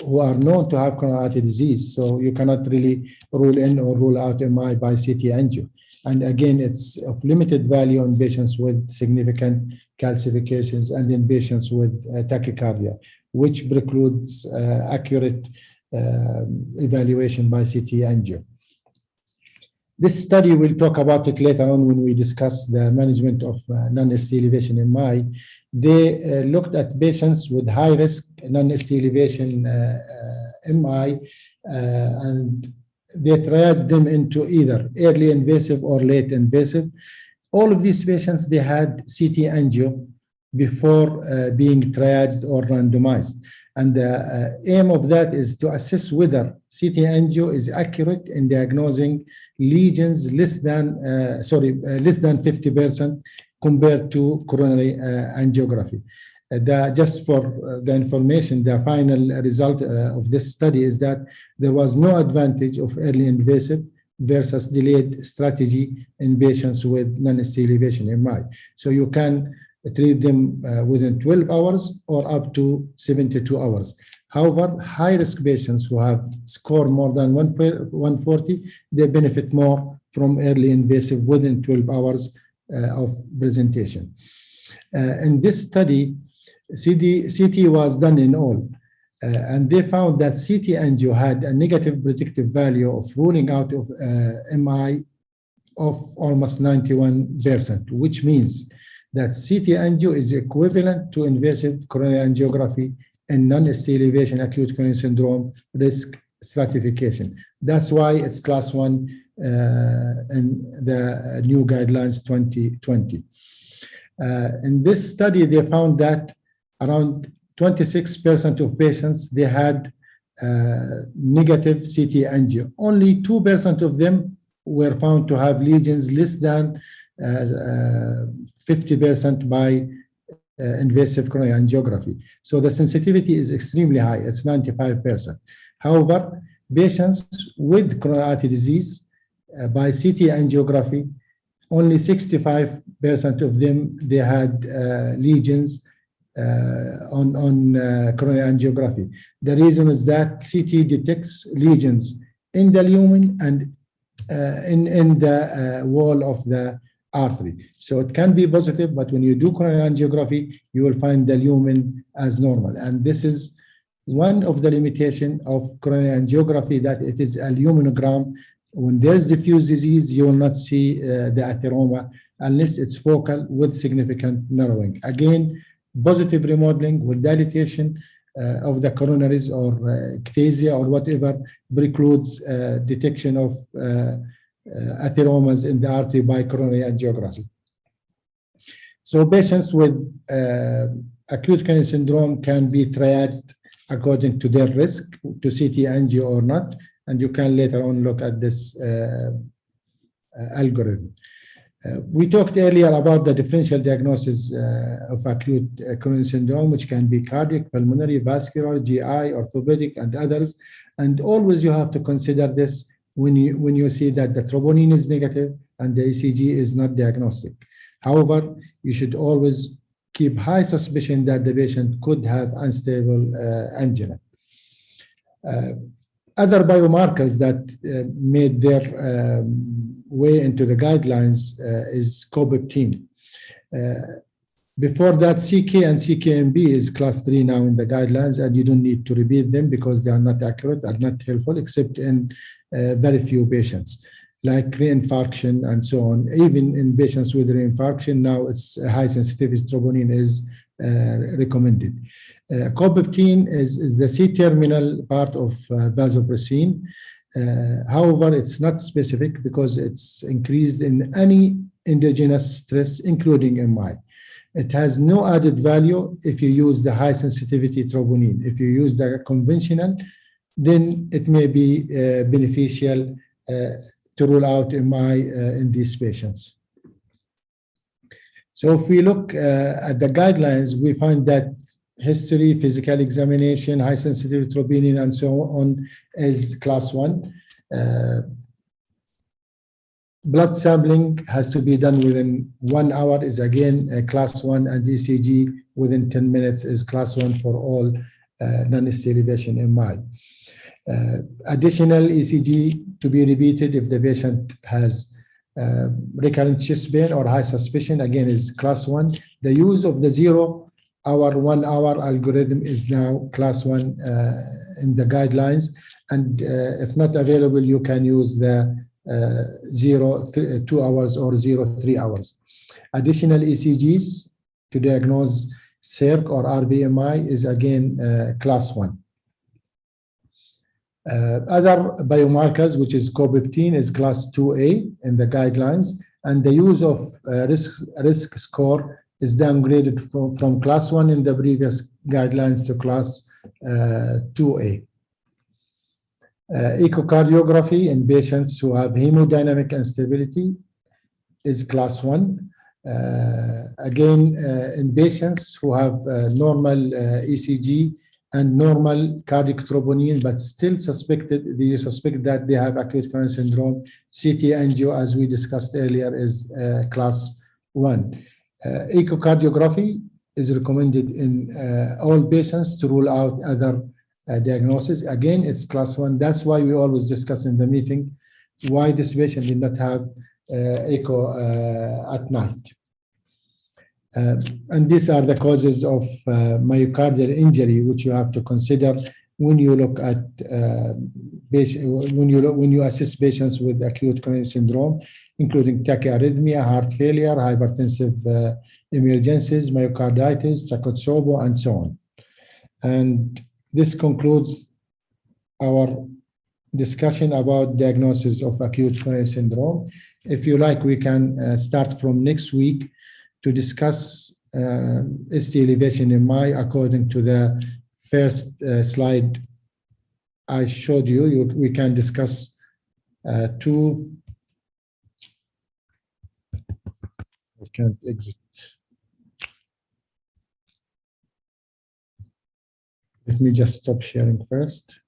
who are known to have coronary artery disease. So you cannot really rule in or rule out MI by CT angio. And again, it's of limited value in patients with significant calcifications and in patients with tachycardia, which precludes accurate evaluation by CT angio. This study, we'll talk about it later on when we discuss the management of non-ST elevation MI. They looked at patients with high-risk non-ST elevation MI, and they triaged them into either early invasive or late invasive. All of these patients, they had CT angio before being triaged or randomized. And the aim of that is to assess whether CT angio is accurate in diagnosing lesions less than 50% compared to coronary angiography. Just for the information, the final result of this study is that there was no advantage of early invasive versus delayed strategy in patients with non-ST elevation MI. So you can treat them within 12 hours or up to 72 hours. However, high-risk patients who have score more than 140, they benefit more from early invasive within 12 hours of presentation. In this study, CT was done in all, and they found that CT angio had a negative predictive value of ruling out of MI of almost 91%, which means that CT angio is equivalent to invasive coronary angiography and non-ST elevation acute coronary syndrome risk stratification. That's why it's class 1 in the new guidelines 2020. In this study, they found that around 26% of patients, they had negative CT angio. Only 2% of them were found to have lesions less than 50% by invasive coronary angiography. So the sensitivity is extremely high, it's 95%. However, patients with coronary artery disease by CT angiography, only 65% of them, they had lesions on coronary angiography. The reason is that CT detects lesions in the lumen and in the wall of the artery. So it can be positive, but when you do coronary angiography, you will find the lumen as normal. And this is one of the limitations of coronary angiography, that it is a luminogram. When there's diffuse disease, you will not see the atheroma unless it's focal with significant narrowing. Again, positive remodeling with dilatation of the coronaries or ectasia or whatever precludes detection of atheromas in the artery by coronary angiography. So patients with acute coronary syndrome can be triaged according to their risk to CT angio or not, and you can later on look at this algorithm. We talked earlier about the differential diagnosis of acute coronary syndrome, which can be cardiac, pulmonary, vascular, GI, orthopedic, and others. And always you have to consider this when you see that the troponin is negative and the ECG is not diagnostic. However, you should always keep high suspicion that the patient could have unstable angina. Other biomarkers that made their way into the guidelines is cobeptine. Before that, CK and CKMB is class 3 now in the guidelines, and you don't need to repeat them because they are not accurate, are not helpful, except in very few patients, like reinfarction and so on. Even in patients with reinfarction, now it's high sensitivity troponin is recommended. Cobeptine is the C-terminal part of vasopressin. However, it's not specific because it's increased in any endogenous stress, including MI. It has no added value if you use the high sensitivity troponin. If you use the conventional, then it may be beneficial to rule out MI in these patients. So if we look at the guidelines, we find that history, physical examination, high sensitivity troponin, and so on is class 1. Blood sampling has to be done within 1 hour is again a class 1, and ECG within 10 minutes is class 1 for all non-ST elevation MI. Additional ECG to be repeated if the patient has recurrent chest pain or high suspicion, again is class 1. The use of the 0 hour, 1 hour algorithm is now class 1 in the guidelines. And if not available, you can use the 2 hours or 3 hours. Additional ECGs to diagnose CIRC or RVMI is again class 1. Other biomarkers, which is cobiptine, is class 2A in the guidelines, and the use of risk score is downgraded from class 1 in the previous guidelines to class 2A. Echocardiography in patients who have hemodynamic instability is class 1. Again, in patients who have normal ECG and normal cardiac troponin, but still suspect that they have acute coronary syndrome, CT angio, as we discussed earlier, is class 1. Echocardiography is recommended in all patients to rule out other diagnosis. Again, it's class 1. That's why we always discuss in the meeting why this patient did not have echo at night. And these are the causes of myocardial injury, which you have to consider when you look at when you assess patients with acute coronary syndrome, including tachyarrhythmia, heart failure, hypertensive emergencies, myocarditis, Takotsubo, and so on. And this concludes our discussion about diagnosis of acute coronary syndrome. If you like, we can start from next week to discuss ST elevation MI according to the first slide I showed you. We can discuss two. I can't exit. Let me just stop sharing first.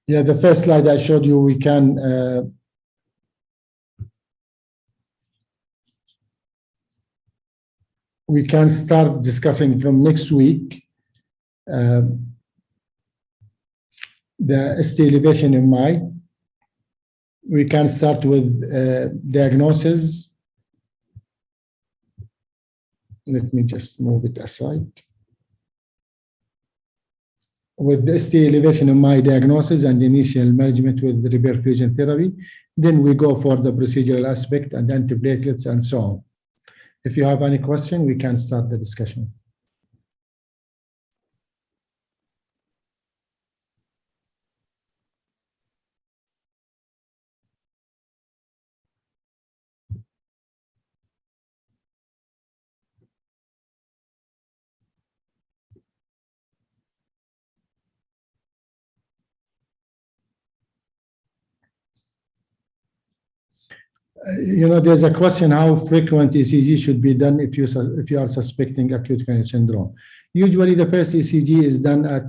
Yeah, the first slide I showed you, we can start discussing from next week the ST elevation MI. We can start with diagnosis. Let me just move it aside. With the ST elevation MI diagnosis and initial management with the reperfusion therapy, then we go for the procedural aspect and antiplatelets and so on. If you have any question, we can start the discussion. You know, there's a question how frequent ECG should be done if you are suspecting acute coronary syndrome. Usually, the first ECG is done at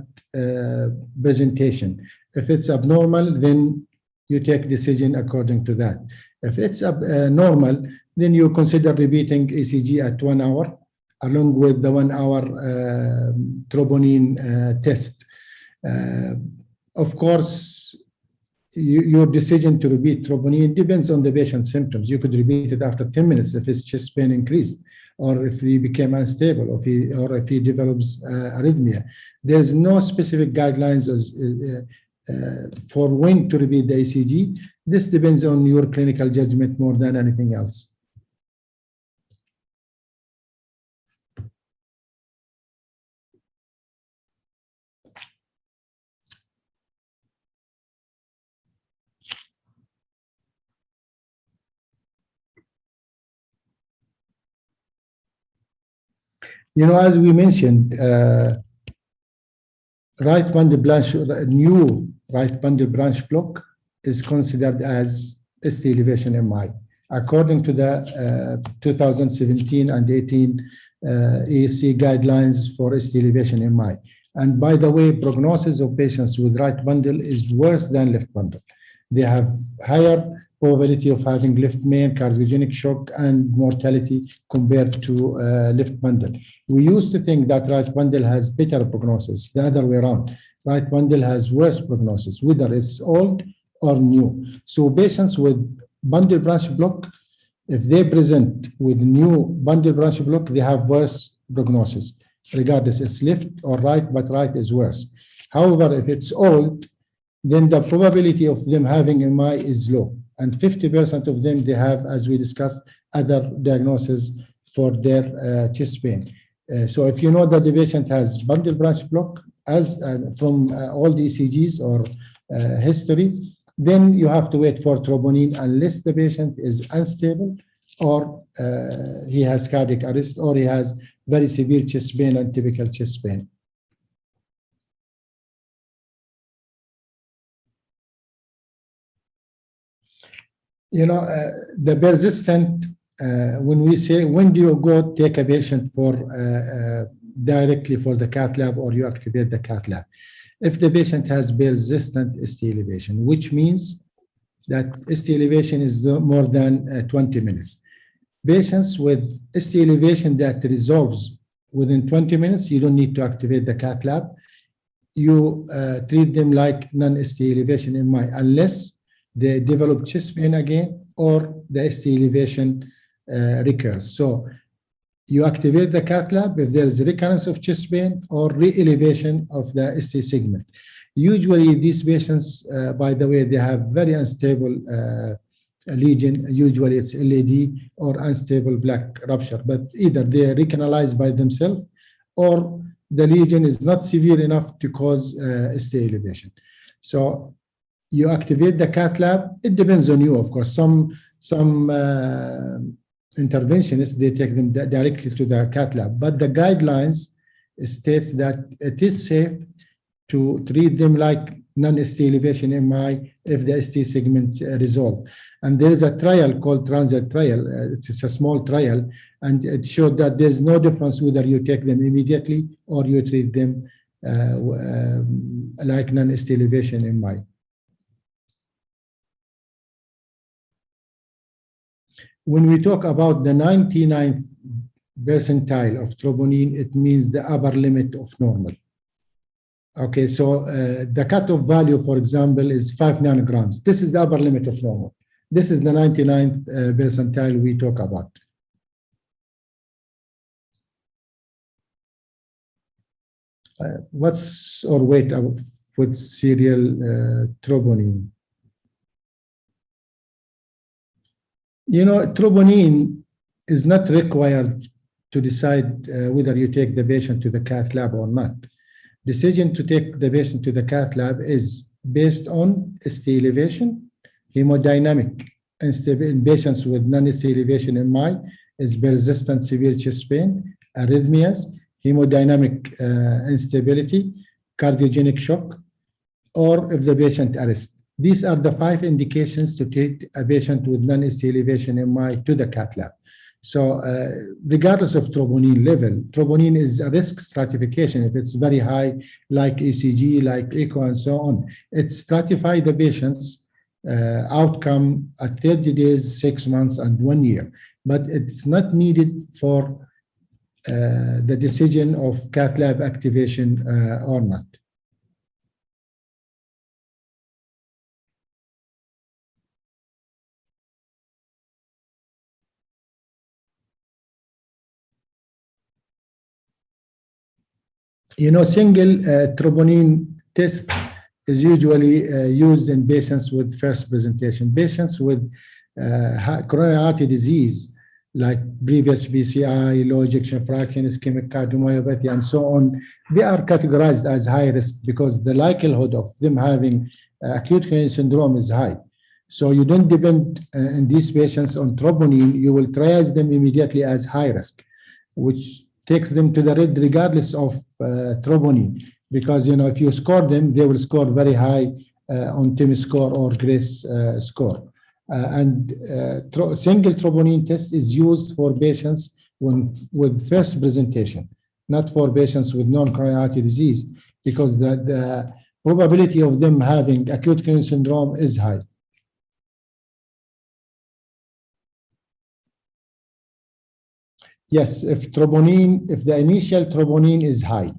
presentation. If it's abnormal, then you take decision according to that. If it's normal, then you consider repeating ECG at 1 hour, along with the 1 hour troponin test. Of course, your decision to repeat troponin depends on the patient's symptoms. You could repeat it after 10 minutes if his chest pain increased, or if he became unstable, or if he develops arrhythmia. There's no specific guidelines for when to repeat the ECG. This depends on your clinical judgment more than anything else. You know, as we mentioned, right bundle branch, new right bundle branch block is considered as ST elevation MI, according to the 2017 and 18 ACS guidelines for ST elevation MI. And by the way, prognosis of patients with right bundle is worse than left bundle. They have higher probability of having left main, cardiogenic shock, and mortality compared to left bundle. We used to think that right bundle has better prognosis, the other way around. Right bundle has worse prognosis, whether it's old or new. So patients with bundle branch block, if they present with new bundle branch block, they have worse prognosis. regardless it's left or right, but right is worse. However, if it's old, then the probability of them having MI is low. And 50% of them, they have, as we discussed, other diagnoses for their chest pain. So if you know that the patient has bundle branch block as from all the ECGs or history, then you have to wait for troponin unless the patient is unstable or he has cardiac arrest or he has very severe chest pain and typical chest pain. You know, the persistent, when we say, when do you go take a patient for directly for the cath lab or you activate the cath lab? If the patient has persistent ST elevation, which means that ST elevation is more than 20 minutes. Patients with ST elevation that resolves within 20 minutes, you don't need to activate the cath lab. You treat them like non-ST elevation MI unless they develop chest pain again or the ST elevation recurs. So you activate the cath lab if there is recurrence of chest pain or re-elevation of the ST segment. Usually these patients, by the way, they have very unstable lesion. Usually it's LAD or unstable black rupture, but either they recanalize by themselves or the lesion is not severe enough to cause ST elevation. So you activate the cath lab. It depends on you, of course. Some interventionists, they take them directly to the cath lab, but the guidelines states that it is safe to treat them like non-ST elevation MI if the ST segment resolve. And there is a trial called transit trial. It's a small trial, and it showed that there's no difference whether you take them immediately or you treat them like non-ST elevation MI. When we talk about the 99th percentile of troponin, it means the upper limit of normal. Okay, so the cutoff value, for example, is 5 nanograms. This is the upper limit of normal. This is the 99th percentile we talk about. What's our weight with serial troponin? You know, troponin is not required to decide whether you take the patient to the cath lab or not. Decision to take the patient to the cath lab is based on ST elevation, hemodynamic in patients with non-ST elevation MI is persistent severe chest pain, arrhythmias, hemodynamic instability, cardiogenic shock, or if the patient arrest. These are the 5 indications to take a patient with non-ST elevation MI to the cath lab. So regardless of troponin level, troponin is a risk stratification. If it's very high, like ECG, like echo, and so on, it stratifies the patient's outcome at 30 days, 6 months, and 1 year. But it's not needed for the decision of cath lab activation or not. You know, single troponin test is usually used in patients with first presentation. Patients with coronary artery disease, like previous PCI, low ejection fraction, ischemic cardiomyopathy, and so on, they are categorized as high risk because the likelihood of them having acute kidney syndrome is high. So you don't depend in these patients on troponin. You will triage them immediately as high risk, which takes them to the red regardless of troponin, because you know if you score them, they will score very high on TIMI score or GRACE score. Single troponin test is used for patients with first presentation, not for patients with non-coronary artery disease, because the probability of them having acute kidney syndrome is high. Yes, if the initial troponin is high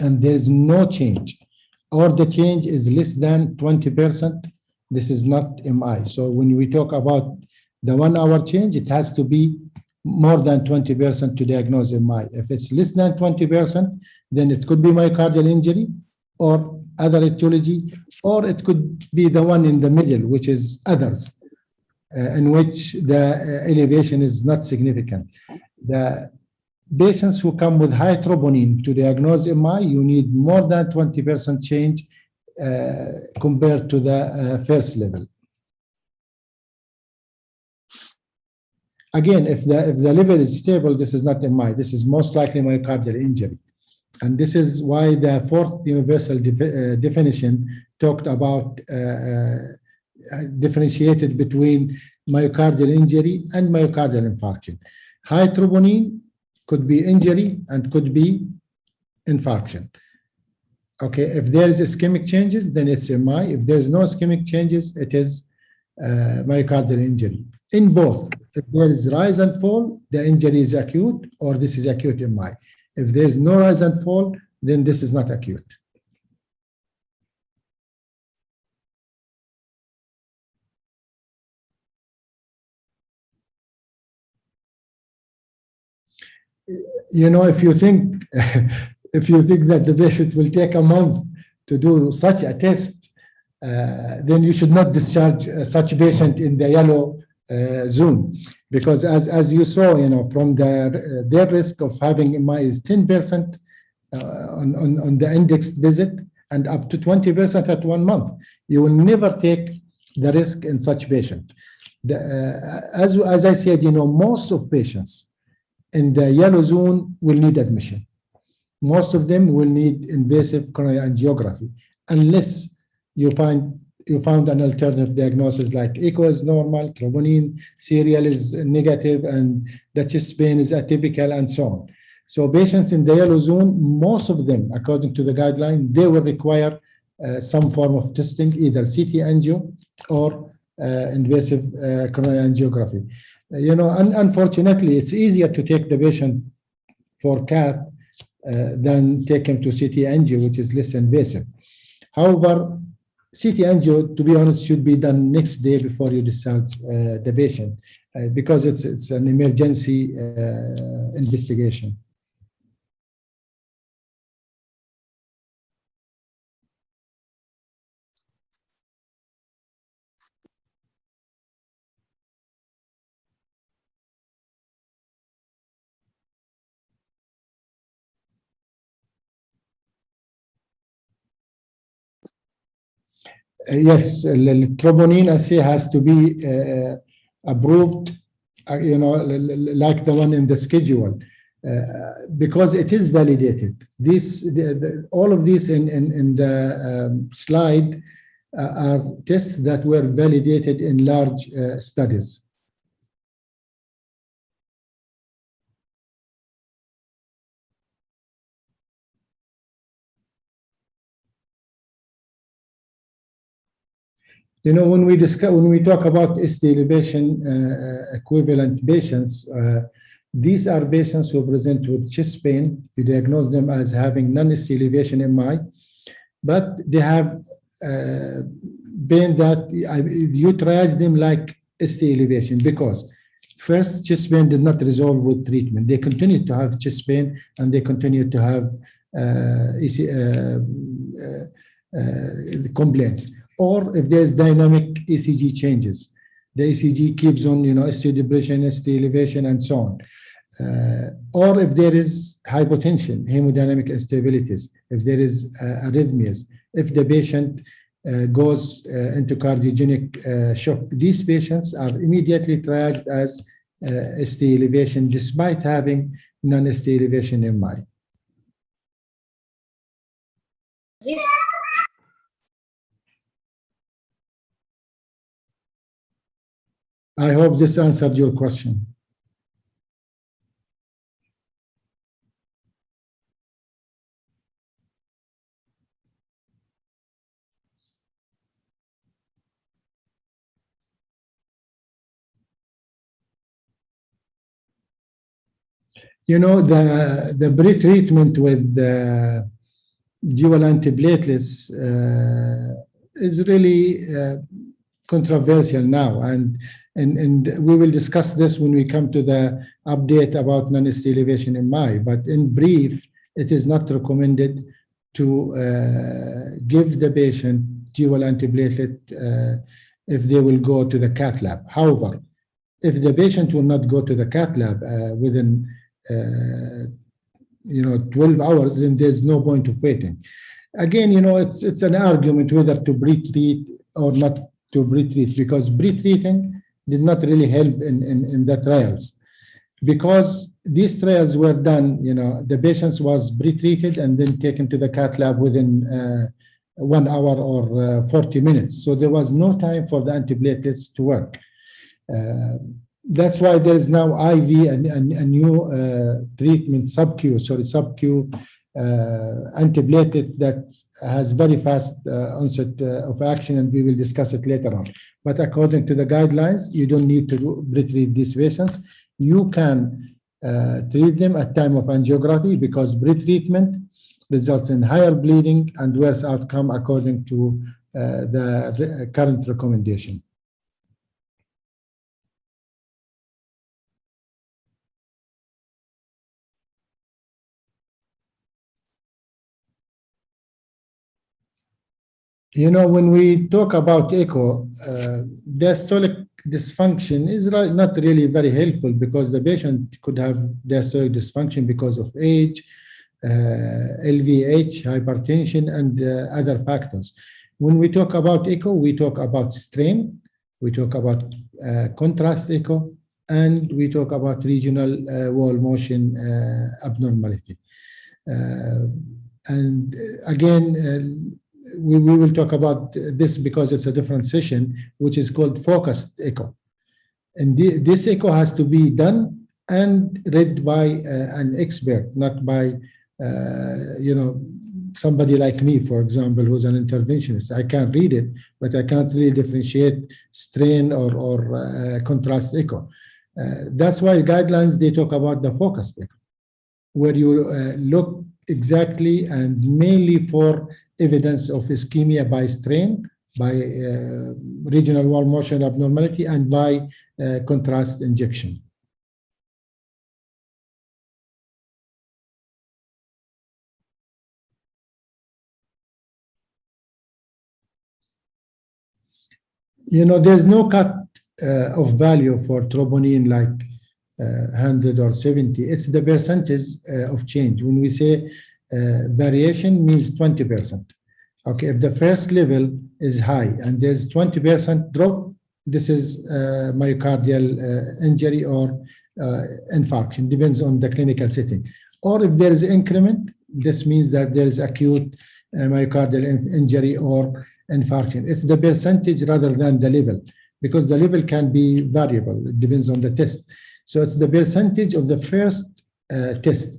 and there is no change, or the change is less than 20%, this is not MI. So when we talk about the 1 hour change, it has to be more than 20% to diagnose MI. If it's less than 20%, then it could be myocardial injury or other etiology, or it could be the one in the middle, which is others, in which the elevation is not significant. The patients who come with high troponin to diagnose MI, you need more than 20% change compared to the first level. Again, if the level is stable, this is not MI. This is most likely myocardial injury. And this is why the fourth universal definition talked about differentiated between myocardial injury and myocardial infarction. High troponin could be injury and could be infarction. Okay, if there is ischemic changes, then it's MI. If there's no ischemic changes, it is myocardial injury. In both, if there is rise and fall, the injury is acute, or this is acute MI. If there's no rise and fall, then this is not acute. You know, if you think if you think that the patient will take a month to do such a test, then you should not discharge such patient in the yellow zone, because as you saw, you know, from their risk of having MI is 10% on the indexed visit and up to 20% at 1 month. You will never take the risk in such patient. As I said, you know, most of patients in the yellow zone will need admission. Most of them will need invasive coronary angiography, unless you found an alternative diagnosis like echo is normal, troponin serial is negative, and the chest pain is atypical, and so on. So patients in the yellow zone, most of them, according to the guideline, they will require some form of testing, either CT angio or invasive coronary angiography. You know, unfortunately, it's easier to take the patient for cath than take him to CT angio, which is less invasive. However, CT angio, to be honest, should be done next day before you discharge the patient, because it's an emergency investigation. Yes, troponin assay has to be approved, you know, like the one in the schedule, because it is validated. All of these in the slide are tests that were validated in large studies. You know, when we talk about ST elevation equivalent patients, these are patients who present with chest pain. You diagnose them as having non-ST elevation MI, but they have pain that you triage them like ST elevation, because first, chest pain did not resolve with treatment. They continue to have chest pain, and they continue to have complaints. Or if there's dynamic ECG changes, the ECG keeps on, you know, ST depression, ST elevation, and so on. Or if there is hypotension, hemodynamic instabilities, if there is arrhythmias, if the patient goes into cardiogenic shock, these patients are immediately triaged as ST elevation despite having non-ST elevation MI. I hope this answered your question. You know, the pre-treatment with the dual antiplatelets is really controversial now, and we will discuss this when we come to the update about non-ST elevation MI. But in brief, it is not recommended to give the patient dual antiplatelet if they will go to the cath lab. However, if the patient will not go to the cath lab within 12 hours, then there's no point of waiting. Again, it's an argument whether to pre-treat or not to pre-treat, because pre-treating did not really help in the trials, because these trials were done, the patients was pre-treated and then taken to the cath lab within 1 hour or 40 minutes. So there was no time for the antiplatelets to work. That's why there is now IV and a new treatment, sub-Q antiplatelet that has very fast onset of action, and we will discuss it later on. But according to the guidelines, you don't need to pre-treat these patients. You can treat them at time of angiography, because pre-treatment results in higher bleeding and worse outcome according to the current recommendation. When we talk about echo, diastolic dysfunction is not really very helpful, because the patient could have diastolic dysfunction because of age, LVH, hypertension, and other factors. When we talk about echo, we talk about strain, we talk about contrast echo, and we talk about regional wall motion abnormality. And again, we will talk about this because it's a different session, which is called focused echo. And this echo has to be done and read by an expert, not by somebody like me, for example, who's an interventionist. I can read it, but I can't really differentiate strain or contrast echo. That's why guidelines, they talk about the focused echo, where you look exactly and mainly for evidence of ischemia by strain, by regional wall motion abnormality, and by contrast injection. There's no cut of value for troponin like 100 or 70. It's the percentage of change. When we say variation, means 20%. Okay, if the first level is high and there's 20% drop, this is myocardial injury or infarction, depends on the clinical setting. Or if there is increment, this means that there is acute myocardial injury or infarction. It's the percentage rather than the level, because the level can be variable. It depends on the test. So it's the percentage of the first test.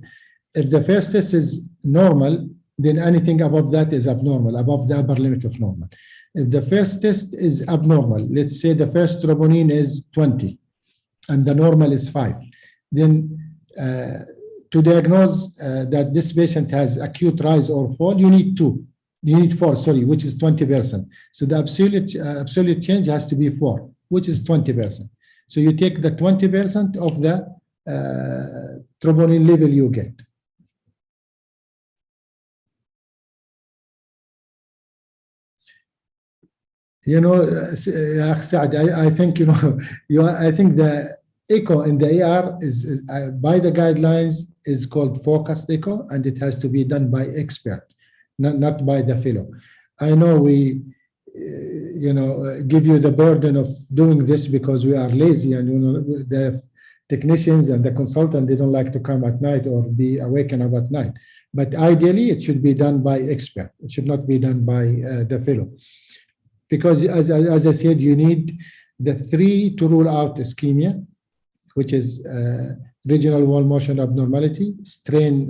If the first test is normal, then anything above that is abnormal, above the upper limit of normal. If the first test is abnormal, let's say the first troponin is 20 and the normal is 5, then to diagnose that this patient has acute rise or fall, you need 4, which is 20%. So the absolute change has to be 4, which is 20%. So you take the 20% of the troponin level you get. Saad, I think I think the echo in the AR is by the guidelines is called focused echo, and it has to be done by expert, not by the fellow. I know we give you the burden of doing this because we are lazy, and the technicians and the consultant, they don't like to come at night or be awakened up at night. But ideally, it should be done by expert. It should not be done by the fellow. Because as I said, you need the 3 to rule out ischemia, which is regional wall motion abnormality, strain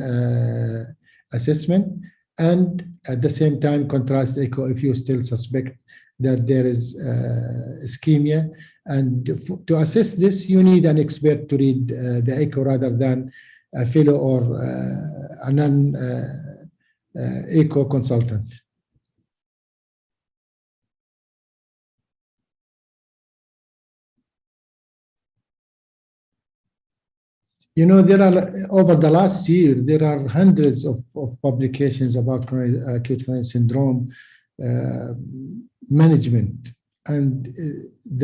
assessment, and at the same time contrast echo if you still suspect that there is ischemia. And to assess this, you need an expert to read the echo rather than a fellow or a non-echo consultant. You know, there are, over the last year, there are hundreds of publications about acute coronary syndrome uh, management, and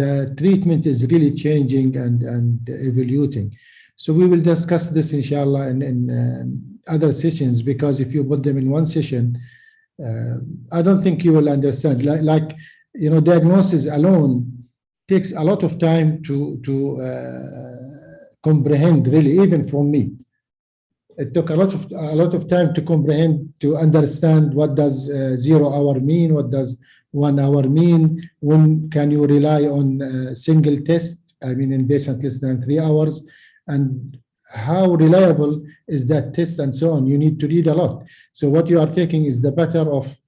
the treatment is really changing and evolving. So we will discuss this, inshallah, in other sessions, because if you put them in one session, I don't think you will understand. You know, diagnosis alone takes a lot of time to comprehend, really, even from me. It took a lot of time to comprehend, to understand what does 0 hour mean, what does 1 hour mean, when can you rely on a single test, I mean in patient less than 3 hours, and how reliable is that test, and so on. You need to read a lot. So what you are taking is the better of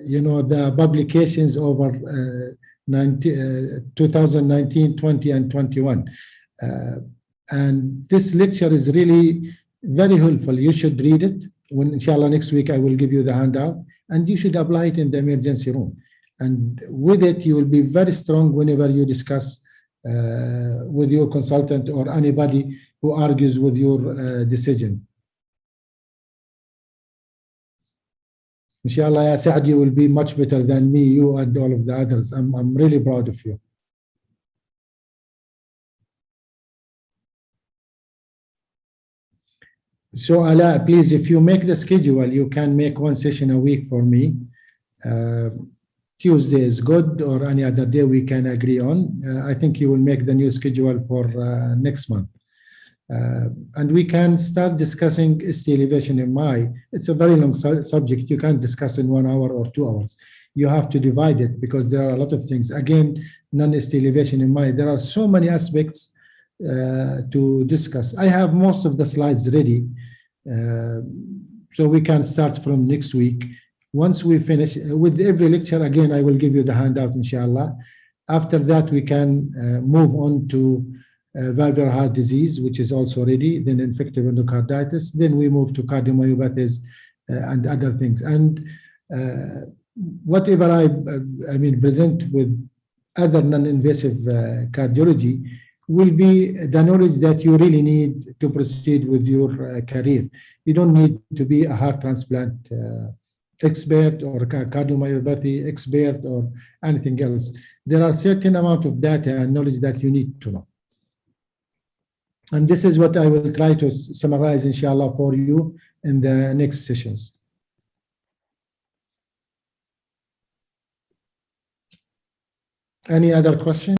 you know, the publications over 2019, 20, and 21. And this lecture is really very helpful. You should read it. When, inshallah, next week I will give you the handout, and you should apply it in the emergency room. And with it, you will be very strong whenever you discuss with your consultant or anybody who argues with your decision. Inshallah, ya Saad, you will be much better than me, you and all of the others. I'm really proud of you. So Ala, please, if you make the schedule, you can make one session a week for me. Tuesday is good, or any other day we can agree on. I think you will make the new schedule for next month. And we can start discussing ST elevation MI. It's a very long subject. You can't discuss in 1 hour or 2 hours. You have to divide it, because there are a lot of things. Again, non-ST elevation MI, there are so many aspects to discuss. I have most of the slides ready, so we can start from next week. Once we finish with every lecture, again, I will give you the handout, inshallah. After that, we can move on to valvular heart disease, which is also ready, then infective endocarditis, then we move to cardiomyopathies and other things. And whatever I mean present with other non-invasive cardiology will be the knowledge that you really need to proceed with your career. You don't need to be a heart transplant expert or cardiomyopathy expert or anything else. There are certain amount of data and knowledge that you need to know. And this is what I will try to summarize, inshallah, for you in the next sessions. Any other questions?